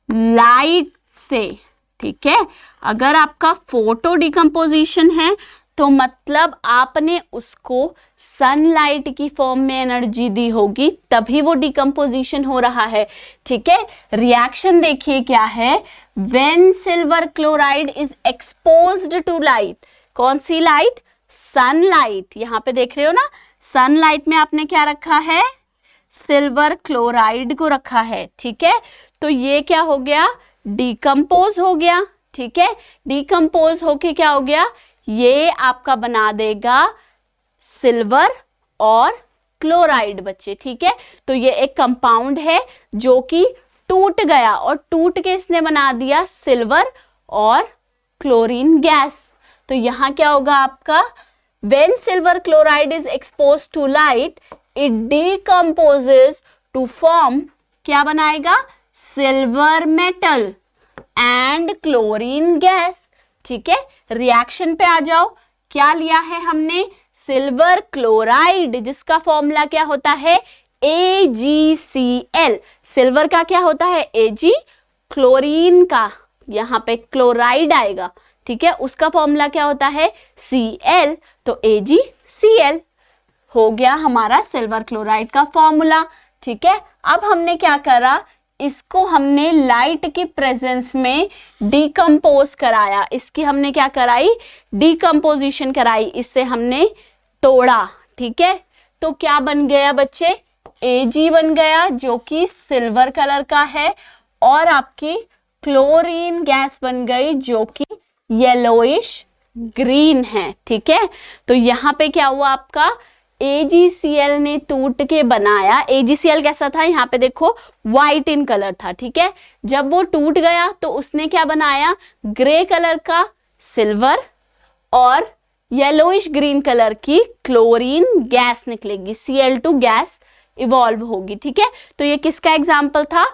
लाइट से, ठीक है। अगर आपका फोटो डिकम्पोजिशन है तो मतलब आपने उसको सनलाइट की फॉर्म में एनर्जी दी होगी, तभी वो डिकम्पोजिशन हो रहा है, ठीक है। रिएक्शन देखिए क्या है, when silver chloride is exposed to light, कौन सी लाइट, सनलाइट। यहां पे देख रहे हो ना, सनलाइट में आपने क्या रखा है, सिल्वर क्लोराइड को रखा है, ठीक है। तो ये क्या हो गया, डिकम्पोज हो गया, ठीक है। डिकम्पोज होके क्या हो गया, ये आपका बना देगा सिल्वर और क्लोराइड बच्चे, ठीक है। तो ये एक कंपाउंड है जो कि टूट गया और टूट के इसने बना दिया सिल्वर और क्लोरीन गैस। तो यहां क्या होगा आपका, when silver chloride is exposed to light it decomposes to form, क्या बनाएगा, silver metal and chlorine gas, ठीक है। रिएक्शन पे आ जाओ, क्या लिया है हमने, सिल्वर क्लोराइड जिसका फॉर्मूला क्या होता है, AgCl। सिल्वर का क्या होता है, Ag, क्लोरीन का यहाँ पे क्लोराइड आएगा, ठीक है, उसका फॉर्मूला क्या होता है, Cl, तो AgCl हो गया हमारा सिल्वर क्लोराइड का फॉर्मूला, ठीक है। अब हमने क्या करा, इसको हमने लाइट की प्रेजेंस में डिकम्पोज कराया, इसकी हमने क्या कराई, डिकम्पोजिशन कराई, इससे हमने तोड़ा, ठीक है। तो क्या बन गया बच्चे, Ag बन गया जो कि सिल्वर कलर का है, और आपकी क्लोरीन गैस बन गई जो कि येलोइश ग्रीन है, ठीक है। तो यहाँ पे क्या हुआ आपका, AgCl ने टूट के बनाया, AgCl कैसा था, यहाँ पे देखो व्हाइट इन कलर था, ठीक है। जब वो टूट गया तो उसने क्या बनाया, ग्रे कलर का सिल्वर और येलोइश ग्रीन कलर की क्लोरीन गैस निकलेगी, Cl2 गैस इवॉल्व होगी, ठीक है। तो ये किसका एग्जाम्पल था,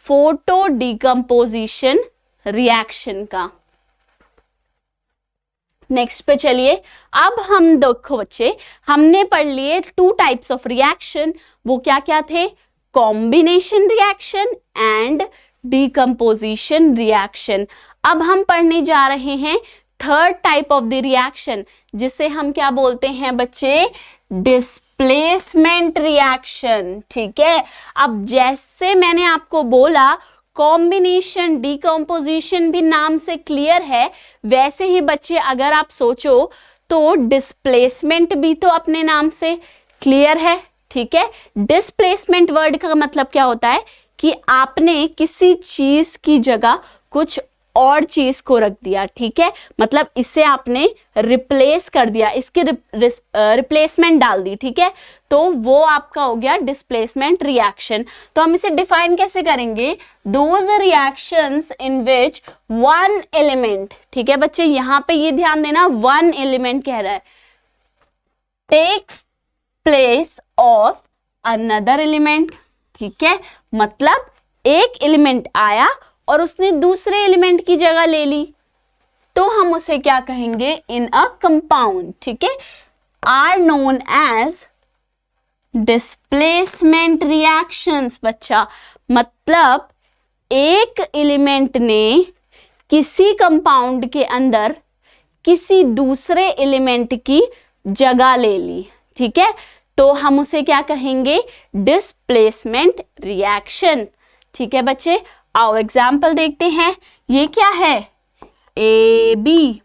फोटो डिकम्पोजिशन रिएक्शन का। नेक्स्ट पे चलिए, अब हम देखो बच्चे, हमने पढ़ लिए 2 टाइप्स ऑफ रिएक्शन, वो क्या क्या थे, combination reaction and decomposition reaction. अब हम पढ़ने जा रहे हैं third type of the reaction, जिसे हम क्या बोलते हैं बच्चे, डिस्प्लेसमेंट रिएक्शन, ठीक है। अब जैसे मैंने आपको बोला कॉम्बिनेशन डिकम्पोजिशन भी नाम से क्लियर है, वैसे ही बच्चे अगर आप सोचो तो डिस्प्लेसमेंट भी तो अपने नाम से क्लियर है, ठीक है। डिस्प्लेसमेंट वर्ड का मतलब क्या होता है कि आपने किसी चीज की जगह कुछ और चीज को रख दिया, ठीक है, मतलब इसे आपने रिप्लेस कर दिया, इसकी रिप्लेसमेंट डाल दी, ठीक है। तो वो आपका हो गया डिस्प्लेसमेंट रिएक्शन। तो हम इसे डिफाइन कैसे करेंगे, those reactions in which one element, ठीक है बच्चे, यहां पे ये ध्यान देना, वन एलिमेंट कह रहा है, takes place of another element, ठीक है, मतलब एक एलिमेंट आया और उसने दूसरे एलिमेंट की जगह ले ली, तो हम उसे क्या कहेंगे, इन अ कंपाउंड, ठीक है, are known as displacement reactions बच्चा, मतलब एक एलिमेंट ने किसी कंपाउंड के अंदर किसी दूसरे एलिमेंट की जगह ले ली, ठीक है, तो हम उसे क्या कहेंगे, डिस्प्लेसमेंट रिएक्शन। ठीक है बच्चे, आओ एग्जाम्पल देखते हैं। ये क्या है, ए बी,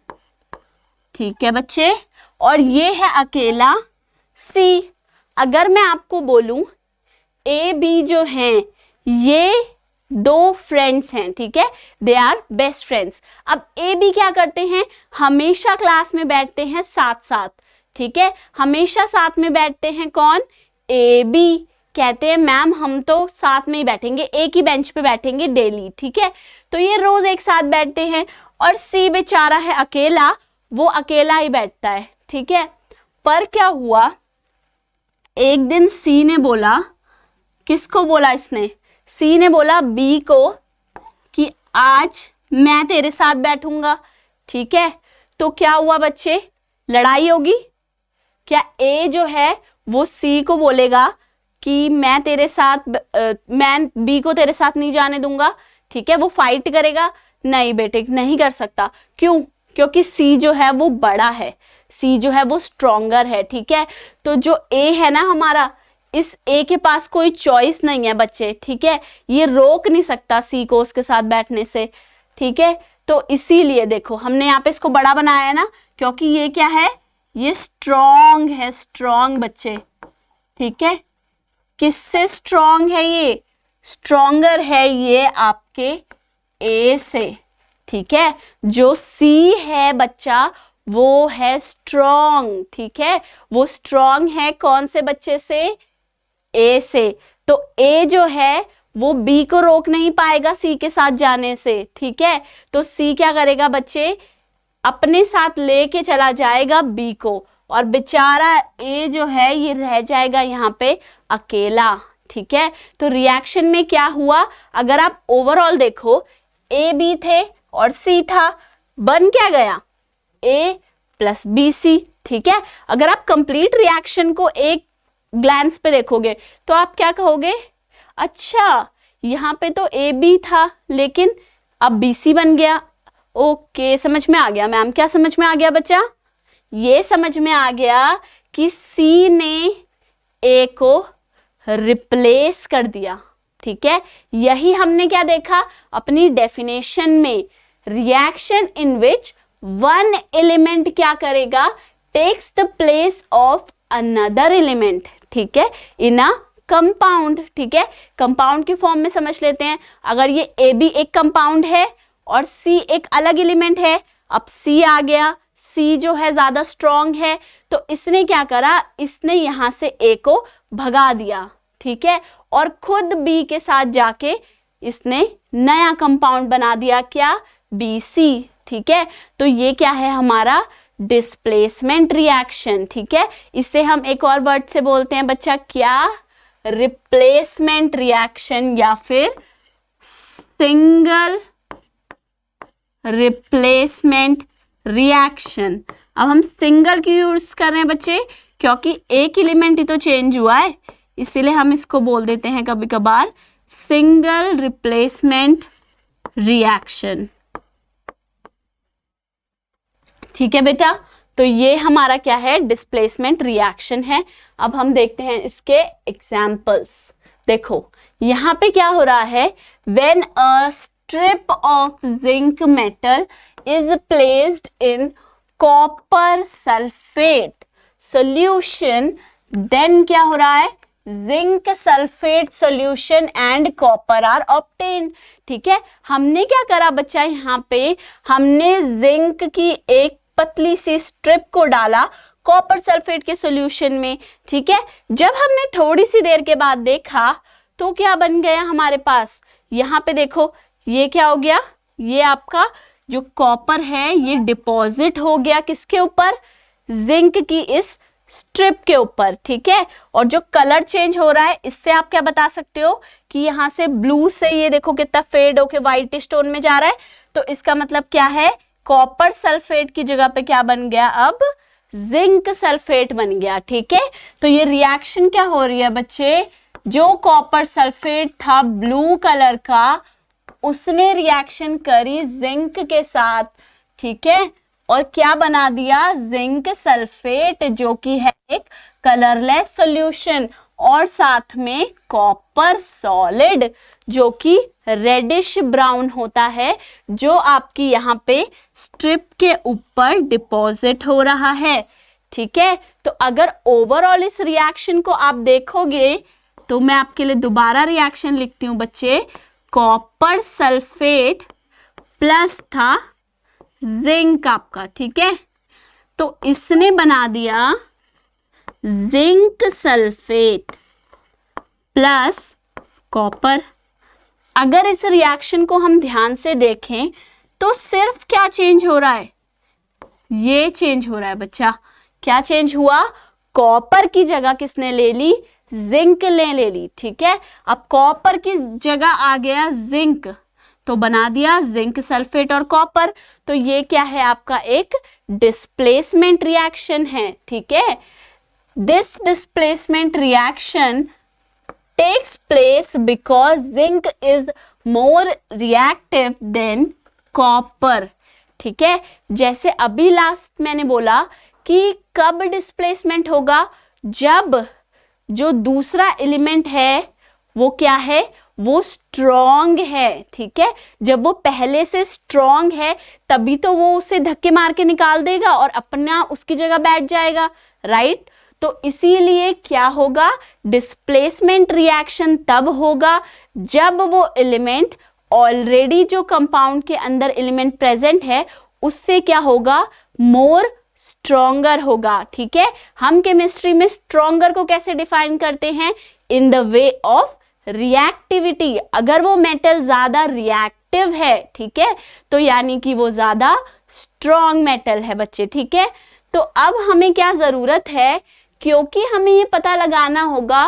ठीक है बच्चे, और ये है अकेला सी। अगर मैं आपको बोलूं ए बी जो हैं ये दो फ्रेंड्स हैं, ठीक है, दे आर बेस्ट फ्रेंड्स। अब ए बी क्या करते हैं, हमेशा क्लास में बैठते हैं साथ साथ, ठीक है, हमेशा साथ में बैठते हैं। कौन, ए बी कहते हैं मैम हम तो साथ में ही बैठेंगे, एक ही बेंच पे बैठेंगे डेली, ठीक है, तो ये रोज एक साथ बैठते हैं। और सी बेचारा है अकेला, वो अकेला ही बैठता है, ठीक है। पर क्या हुआ, एक दिन सी ने बोला, किसको बोला इसने, सी ने बोला बी को कि आज मैं तेरे साथ बैठूंगा, ठीक है। तो क्या हुआ बच्चे, लड़ाई होगी। क्या ए जो है वो सी को बोलेगा कि मैं तेरे साथ मैं बी को तेरे साथ नहीं जाने दूंगा, ठीक है, वो फाइट करेगा, नहीं बेटे नहीं कर सकता। क्यों, क्योंकि सी जो है वो बड़ा है, सी जो है वो स्ट्रॉन्गर है, ठीक है। तो जो ए है ना हमारा, इस ए के पास कोई चॉइस नहीं है बच्चे, ठीक है, ये रोक नहीं सकता सी को उसके साथ बैठने से, ठीक है। तो इसीलिए देखो हमने यहाँ पे इसको बड़ा बनाया है ना, क्योंकि ये क्या है, ये स्ट्रॉन्ग है, स्ट्रॉन्ग बच्चे, ठीक है। किससे स्ट्रॉन्ग है, ये स्ट्रॉन्गर है ये आपके ए से, ठीक है। जो सी है बच्चा वो है स्ट्रॉन्ग, ठीक है, वो स्ट्रॉन्ग है कौन से बच्चे से, ए से। तो ए जो है वो बी को रोक नहीं पाएगा सी के साथ जाने से, ठीक है। तो सी क्या करेगा बच्चे, अपने साथ लेके चला जाएगा बी को, और बेचारा ए जो है ये रह जाएगा यहाँ पे अकेला, ठीक है। तो रिएक्शन में क्या हुआ, अगर आप ओवरऑल देखो, ए बी थे और सी था, बन क्या गया, ए प्लस बी सी, ठीक है। अगर आप कंप्लीट रिएक्शन को एक ग्लैंस पे देखोगे तो आप क्या कहोगे, अच्छा यहाँ पे तो ए बी था लेकिन अब बी सी बन गया। ओके, समझ में आ गया मैम, क्या समझ में आ गया बच्चा, ये समझ में आ गया कि सी ने ए को रिप्लेस कर दिया, ठीक है। यही हमने क्या देखा अपनी डेफिनेशन में, reaction in which one element क्या करेगा, takes the place of another element, ठीक है, इन अ कंपाउंड, ठीक है। कंपाउंड की फॉर्म में समझ लेते हैं। अगर ये ए बी एक कंपाउंड है और सी एक अलग एलिमेंट है, अब सी आ गया, सी जो है ज्यादा स्ट्रॉन्ग है, तो इसने क्या करा, इसने यहां से ए को भगा दिया, ठीक है, और खुद बी के साथ जाके इसने नया कंपाउंड बना दिया, क्या, बी सी, ठीक है। तो ये क्या है हमारा डिस्प्लेसमेंट रिएक्शन, ठीक है। इसे हम एक और वर्ड से बोलते हैं बच्चा, क्या, रिप्लेसमेंट रिएक्शन या फिर सिंगल रिप्लेसमेंट रिएक्शन। अब हम सिंगल की यूज कर रहे हैं बच्चे, क्योंकि एक एलिमेंट ही तो चेंज हुआ है, इसीलिए हम इसको बोल देते हैं कभी कभार सिंगल रिप्लेसमेंट रिएक्शन, ठीक है बेटा। तो ये हमारा क्या है, डिस्प्लेसमेंट रिएक्शन है। अब हम देखते हैं इसके एग्जाम्पल्स। देखो यहाँ पे क्या हो रहा है, when a strip of zinc metal is placed in copper sulphate solution, then क्या हो रहा है, zinc sulphate solution and copper are obtained, ठीक है। हमने क्या करा बच्चा, यहाँ पे हमने जिंक की एक पतली सी स्ट्रिप को डाला कॉपर सल्फेट के सॉल्यूशन में, ठीक है। जब हमने थोड़ी सी देर के बाद देखा तो क्या बन गया हमारे पास, यहाँ पे देखो ये क्या हो गया, ये आपका जो कॉपर है ये डिपॉजिट हो गया किसके ऊपर, जिंक की इस स्ट्रिप के ऊपर, ठीक है। और जो कलर चेंज हो रहा है इससे आप क्या बता सकते हो कि यहाँ से ब्लू से ये देखो कितना फेड होके व्हाइट टोन में जा रहा है, तो इसका मतलब क्या है, कॉपर सल्फेट की जगह पे क्या बन गया, अब जिंक सल्फेट बन गया। ठीक है, तो ये रिएक्शन क्या हो रही है बच्चे, जो कॉपर सल्फेट था ब्लू कलर का, उसने रिएक्शन करी जिंक के साथ। ठीक है, और क्या बना दिया, जिंक सल्फेट, जो कि है एक कलरलेस सॉल्यूशन, और साथ में कॉपर सॉलिड जो कि रेडिश ब्राउन होता है, जो आपकी यहाँ पे स्ट्रिप के ऊपर डिपॉजिट हो रहा है। ठीक है, तो अगर ओवरऑल इस रिएक्शन को आप देखोगे तो मैं आपके लिए दोबारा रिएक्शन लिखती हूँ बच्चे, कॉपर सल्फेट प्लस था जिंक आपका। ठीक है, तो इसने बना दिया जिंक सल्फेट प्लस कॉपर। अगर इस रिएक्शन को हम ध्यान से देखें तो सिर्फ क्या चेंज हो रहा है, ये चेंज हो रहा है बच्चा। क्या चेंज हुआ, कॉपर की जगह किसने ले ली, जिंक ले ली। ठीक है, अब कॉपर की जगह आ गया जिंक, तो बना दिया जिंक सल्फेट और कॉपर। तो ये क्या है आपका, एक डिस्प्लेसमेंट रिएक्शन है। ठीक है, this displacement reaction takes place because zinc is more reactive than copper। ठीक है, जैसे अभी लास्ट मैंने बोला कि कब डिस्प्लेसमेंट होगा, जब जो दूसरा एलिमेंट है वो क्या है, वो स्ट्रॉन्ग है। ठीक है, जब वो पहले से स्ट्रॉन्ग है तभी तो वो उसे धक्के मार के निकाल देगा और अपना उसकी जगह बैठ जाएगा, राइट। तो इसीलिए क्या होगा, डिस्प्लेसमेंट रिएक्शन तब होगा जब वो एलिमेंट ऑलरेडी जो कंपाउंड के अंदर एलिमेंट प्रेजेंट है उससे क्या होगा, मोर स्ट्रॉन्गर होगा। ठीक है, हम केमिस्ट्री में स्ट्रॉन्गर को कैसे डिफाइन करते हैं, in the way of reactivity. अगर वो मेटल ज्यादा रिएक्टिव है, ठीक है, तो यानी कि वो ज्यादा स्ट्रॉन्ग मेटल है बच्चे। ठीक है, तो अब हमें क्या जरूरत है, क्योंकि हमें ये पता लगाना होगा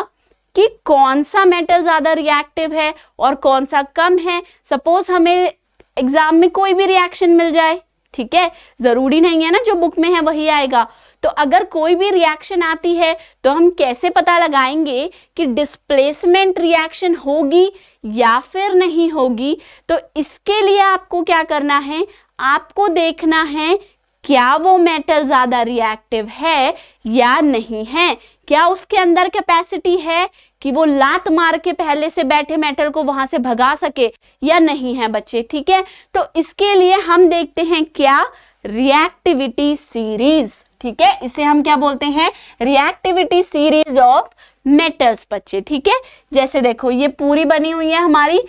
कि कौन सा मेटल ज्यादा रिएक्टिव है और कौन सा कम है। सपोज हमें एग्जाम में कोई भी रिएक्शन मिल जाए, ठीक है, जरूरी नहीं है ना जो बुक में है वही आएगा। तो अगर कोई भी रिएक्शन आती है तो हम कैसे पता लगाएंगे कि डिस्प्लेसमेंट रिएक्शन होगी या फिर नहीं होगी। तो इसके लिए आपको क्या करना है, आपको देखना है क्या वो मेटल ज्यादा रिएक्टिव है या नहीं है, क्या उसके अंदर कैपेसिटी है कि वो लात मार के पहले से बैठे मेटल को वहां से भगा सके या नहीं है बच्चे। ठीक है, तो इसके लिए हम देखते हैं क्या, रिएक्टिविटी सीरीज। ठीक है, इसे हम क्या बोलते हैं, रिएक्टिविटी सीरीज ऑफ मेटल्स बच्चे। ठीक है, जैसे देखो ये पूरी बनी हुई है हमारी,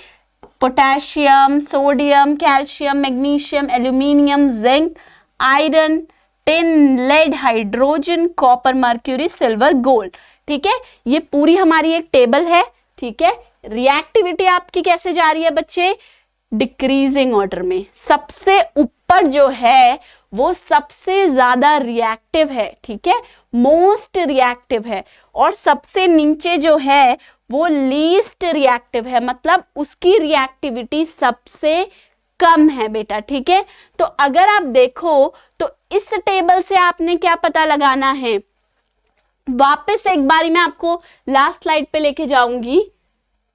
potassium, sodium, calcium, magnesium, aluminium, zinc, iron, tin, lead, hydrogen, copper, mercury, silver, gold. ठीक है, ये पूरी हमारी एक टेबल है। ठीक है, रिएक्टिविटी आपकी कैसे जा रही है बच्चे, डिक्रीजिंग ऑर्डर में। सबसे ऊपर जो है वो सबसे ज्यादा रिएक्टिव है, ठीक है, मोस्ट रिएक्टिव है, और सबसे नीचे जो है वो लीस्ट रिएक्टिव है, मतलब उसकी रिएक्टिविटी सबसे कम है बेटा। ठीक है, तो अगर आप देखो तो इस टेबल से आपने क्या पता लगाना है, वापस एक बारी मैं आपको लास्ट स्लाइड पे लेके जाऊंगी।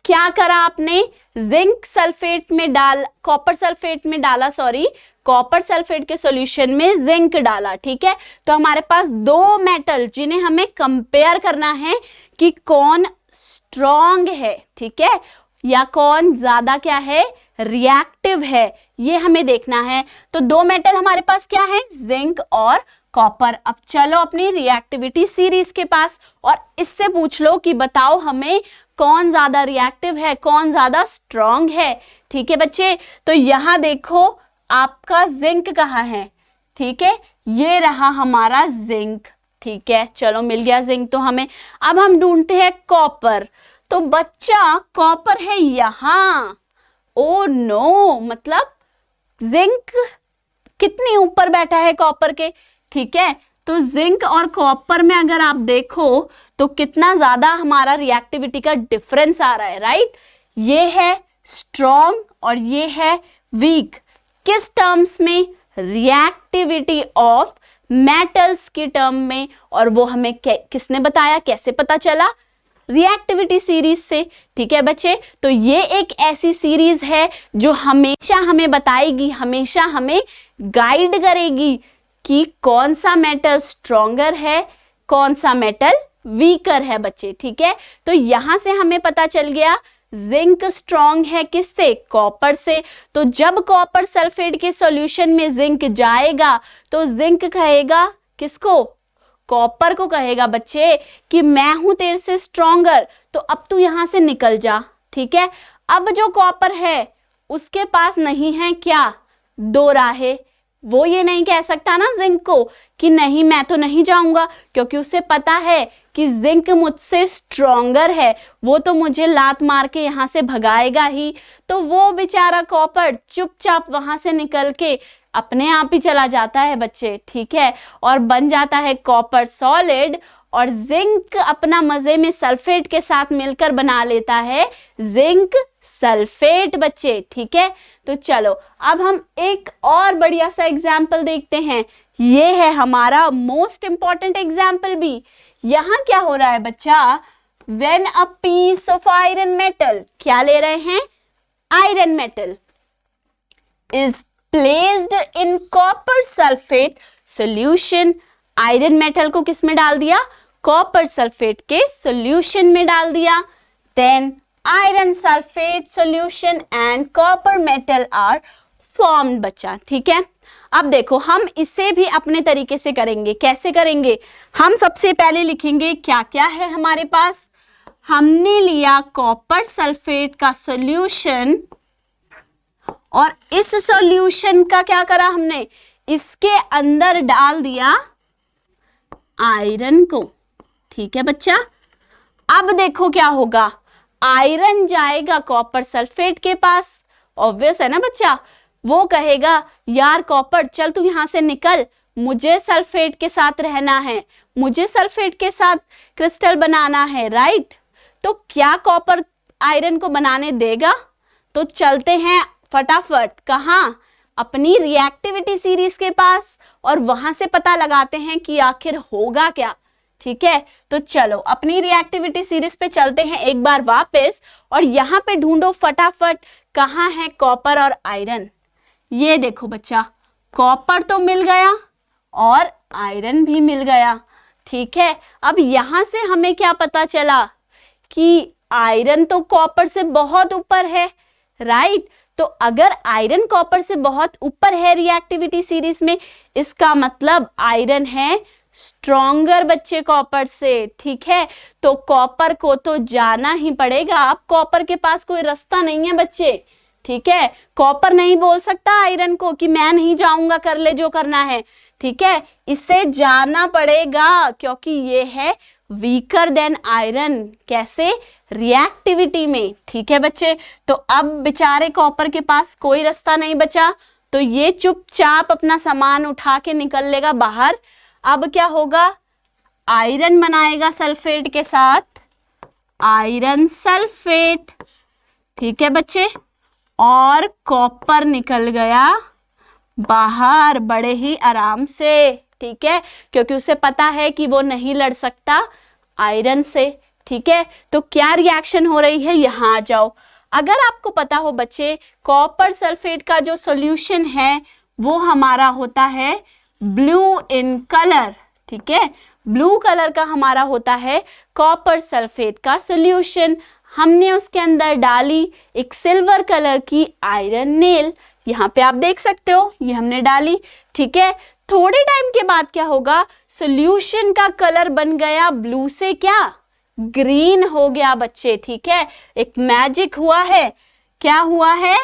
क्या करा आपने, जिंक सल्फेट में कॉपर सल्फेट में डाला, कॉपर सल्फेट के सॉल्यूशन में जिंक डाला। ठीक है, तो हमारे पास दो मेटल जिन्हें हमें कंपेयर करना है कि कौन स्ट्रॉन्ग है, ठीक है, या कौन ज्यादा क्या है, रिएक्टिव है, ये हमें देखना है। तो दो मेटल हमारे पास क्या है, जिंक और कॉपर। अब चलो अपनी रिएक्टिविटी सीरीज के पास और इससे पूछ लो कि बताओ हमें कौन ज्यादा रिएक्टिव है, कौन ज्यादा स्ट्रॉन्ग है। ठीक है बच्चे, तो यहां देखो आपका जिंक कहाँ है, ठीक है, ये रहा हमारा जिंक। ठीक है, चलो मिल गया जिंक तो हमें। अब हम ढूंढते हैं कॉपर, तो बच्चा कॉपर है यहां। ओ नो, मतलब जिंक कितनी ऊपर बैठा है कॉपर के। ठीक है, तो जिंक और कॉपर में अगर आप देखो तो कितना ज्यादा हमारा रिएक्टिविटी का डिफरेंस आ रहा है, राइट। ये है स्ट्रॉन्ग और ये है वीक। किस टर्म्स में, रिएक्टिविटी ऑफ मेटल्स की टर्म में, और वो हमें किसने बताया, कैसे पता चला, रिएक्टिविटी सीरीज से। ठीक है बच्चे, तो ये एक ऐसी सीरीज है जो हमेशा हमें बताएगी, हमेशा हमें गाइड करेगी कि कौन सा मेटल स्ट्रॉन्गर है, कौन सा मेटल वीकर है बच्चे। ठीक है, तो यहां से हमें पता चल गया जिंक स्ट्रॉन्ग है किससे, कॉपर से। तो जब कॉपर सल्फेट के सॉल्यूशन में जिंक जाएगा तो जिंक कहेगा किसको, कॉपर को कहेगा बच्चे कि मैं हूं तेरे से स्ट्रॉन्गर, तो अब तू यहां से निकल जा। ठीक है, अब जो कॉपर है उसके पास नहीं है क्या, दो राहें। वो ये नहीं कह सकता ना जिंक को कि नहीं मैं तो नहीं जाऊंगा, क्योंकि उसे पता है कि जिंक मुझसे स्ट्रॉन्गर है, वो तो मुझे लात मार के यहाँ से भगाएगा ही। तो वो बेचारा कॉपर चुपचाप वहां से निकल के अपने आप ही चला जाता है बच्चे। ठीक है, और बन जाता है कॉपर सॉलिड, और जिंक अपना मजे में सल्फेट के साथ मिलकर बना लेता है जिंक सल्फेट बच्चे। ठीक है, तो चलो अब हम एक और बढ़िया सा एग्जाम्पल देखते हैं। ये है हमारा मोस्ट इंपॉर्टेंट एग्जाम्पल भी। यहां क्या हो रहा है बच्चा, when a piece of iron metal, क्या ले रहे हैं, iron metal is placed in copper sulphate solution. Iron metal को किस में डाल दिया, कॉपर सल्फेट के सॉल्यूशन में डाल दिया। Then iron sulphate solution and copper metal are formed बच्चा। ठीक है, अब देखो हम इसे भी अपने तरीके से करेंगे। कैसे करेंगे, हम सबसे पहले लिखेंगे क्या क्या है हमारे पास। हमने लिया कॉपर सल्फेट का सॉल्यूशन, और इस सॉल्यूशन का क्या करा हमने, इसके अंदर डाल दिया आयरन को। ठीक है बच्चा, अब देखो क्या होगा, आयरन जाएगा कॉपर सल्फेट के पास, ऑब्वियस है ना बच्चा। वो कहेगा यार कॉपर चल तू यहां से निकल, मुझे सल्फेट के साथ रहना है, मुझे सल्फेट के साथ क्रिस्टल बनाना है, राइट। तो क्या कॉपर आयरन को बनाने देगा, तो चलते हैं फटाफट कहाँ, अपनी रिएक्टिविटी सीरीज के पास, और वहां से पता लगाते हैं कि आखिर होगा क्या। ठीक है, तो चलो अपनी रिएक्टिविटी सीरीज पे चलते हैं एक बार वापस, और यहाँ पे ढूंढो फटाफट कहाँ है कॉपर और आयरन। ये देखो बच्चा, कॉपर तो मिल गया और आयरन भी मिल गया। ठीक है, अब यहां से हमें क्या पता चला कि आयरन तो कॉपर से बहुत ऊपर है, राइट। तो अगर आयरन कॉपर से बहुत ऊपर है रिएक्टिविटी सीरीज में, इसका मतलब आयरन है स्ट्रॉन्गर बच्चे कॉपर से। ठीक है, तो कॉपर को तो जाना ही पड़ेगा। अब कॉपर के पास कोई रास्ता नहीं है बच्चे। ठीक है, कॉपर नहीं बोल सकता आयरन को कि मैं नहीं जाऊंगा, कर ले जो करना है। ठीक है, इसे जाना पड़ेगा क्योंकि ये है वीकर देन आयरन। कैसे, रिएक्टिविटी में। ठीक है बच्चे, तो अब बेचारे कॉपर के पास कोई रास्ता नहीं बचा, तो ये चुपचाप अपना सामान उठा के निकल लेगा बाहर। अब क्या होगा, आयरन बनाएगा सल्फेट के साथ, आयरन सल्फेट। ठीक है बच्चे, और कॉपर निकल गया बाहर बड़े ही आराम से। ठीक है, क्योंकि उसे पता है कि वो नहीं लड़ सकता आयरन से। ठीक है, तो क्या रिएक्शन हो रही है, यहां आ जाओ। अगर आपको पता हो बच्चे, कॉपर सल्फेट का जो सॉल्यूशन है वो हमारा होता है ब्लू इन कलर। ठीक है, ब्लू कलर का हमारा होता है कॉपर सल्फेट का सॉल्यूशन। हमने उसके अंदर डाली एक सिल्वर कलर की आयरन नेल, यहाँ पे आप देख सकते हो, ये हमने डाली। ठीक है, थोड़े टाइम के बाद क्या होगा, सॉल्यूशन का कलर बन गया ब्लू से क्या, ग्रीन हो गया बच्चे। ठीक है, एक मैजिक हुआ है। क्या हुआ है,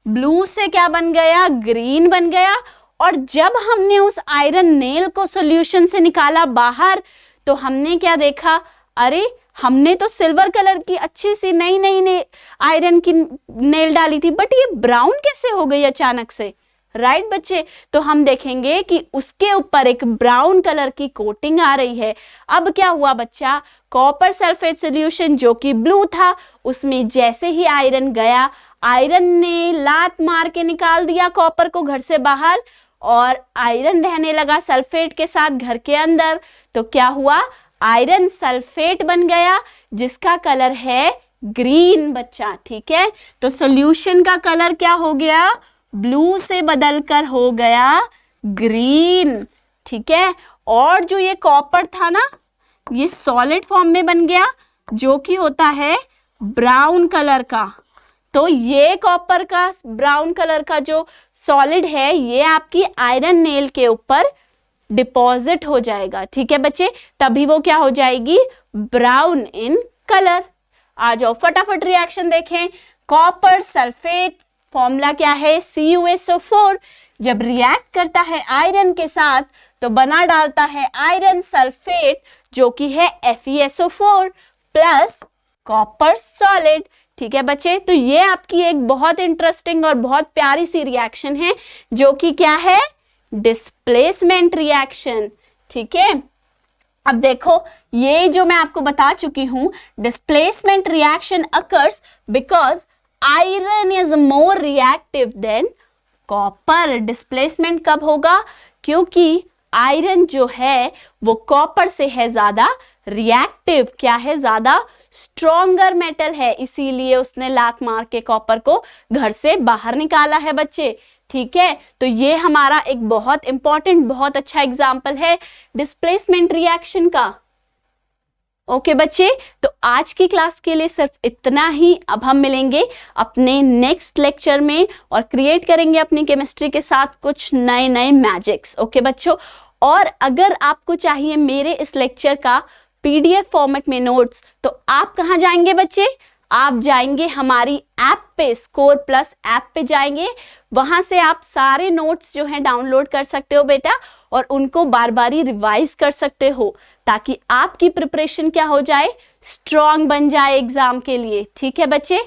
ब्लू से क्या बन गया, ग्रीन बन गया। और जब हमने उस आयरन नेल को सॉल्यूशन से निकाला बाहर, तो हमने क्या देखा, अरे हमने तो सिल्वर कलर की अच्छी सी नई नई आयरन की नेल डाली थी, बट ये ब्राउन कैसे हो गई अचानक से, राइट बच्चे। तो हम देखेंगे कि उसके ऊपर एक ब्राउन कलर की कोटिंग आ रही है। अब क्या हुआ बच्चा, कॉपर सल्फेट सॉल्यूशन जो कि ब्लू था, उसमें जैसे ही आयरन गया, आयरन ने लात मार के निकाल दिया कॉपर को घर से बाहर, और आयरन रहने लगा सल्फेट के साथ घर के अंदर, तो क्या हुआ, आयरन सल्फेट बन गया जिसका कलर है ग्रीन बच्चा। ठीक है, तो सॉल्यूशन का कलर क्या हो गया, ब्लू से बदलकर हो गया ग्रीन। ठीक है, और जो ये कॉपर था ना, ये सॉलिड फॉर्म में बन गया जो कि होता है ब्राउन कलर का। तो ये कॉपर का ब्राउन कलर का जो सॉलिड है ये आपकी आयरन नेल के ऊपर डिपॉजिट हो जाएगा। ठीक है बच्चे, तभी वो क्या हो जाएगी, ब्राउन इन कलर। आ जाओ फटाफट रिएक्शन देखें। कॉपर सल्फेट फॉर्मूला क्या है, CuSO4। जब रिएक्ट करता है आयरन के साथ तो बना डालता है आयरन सल्फेट जो कि है FeSO4 प्लस कॉपर सॉलिड। ठीक है बच्चे, तो ये आपकी एक बहुत इंटरेस्टिंग और बहुत प्यारी सी रिएक्शन है जो कि क्या है, डिस्प्लेसमेंट रिएक्शन। ठीक है, अब देखो ये जो मैं आपको बता चुकी हूं, displacement reaction occurs because iron is more reactive than copper. Displacement कब होगा, क्योंकि आयरन जो है वो कॉपर से है ज्यादा रिएक्टिव, क्या है, ज्यादा स्ट्रॉन्गर मेटल है, इसीलिए उसने लात मार के कॉपर को घर से बाहर निकाला है बच्चे। ठीक है, तो ये हमारा एक बहुत इंपॉर्टेंट, बहुत अच्छा एग्जाम्पल है डिस्प्लेसमेंट रिएक्शन का। ओके बच्चे, तो आज की क्लास के लिए सिर्फ इतना ही। अब हम मिलेंगे अपने नेक्स्ट लेक्चर में और क्रिएट करेंगे अपनी केमिस्ट्री के साथ कुछ नए नए मैजिक्स। ओके बच्चों, और अगर आपको चाहिए मेरे इस लेक्चर का PDF फॉर्मेट में नोट्स, तो आप कहाँ जाएंगे बच्चे, आप जाएंगे हमारी ऐप पे, स्कोर प्लस ऐप पे जाएंगे। वहां से आप सारे नोट्स जो हैं डाउनलोड कर सकते हो बेटा, और उनको बार बार रिवाइज कर सकते हो ताकि आपकी प्रिपरेशन क्या हो जाए, स्ट्रॉन्ग बन जाए एग्जाम के लिए। ठीक है बच्चे।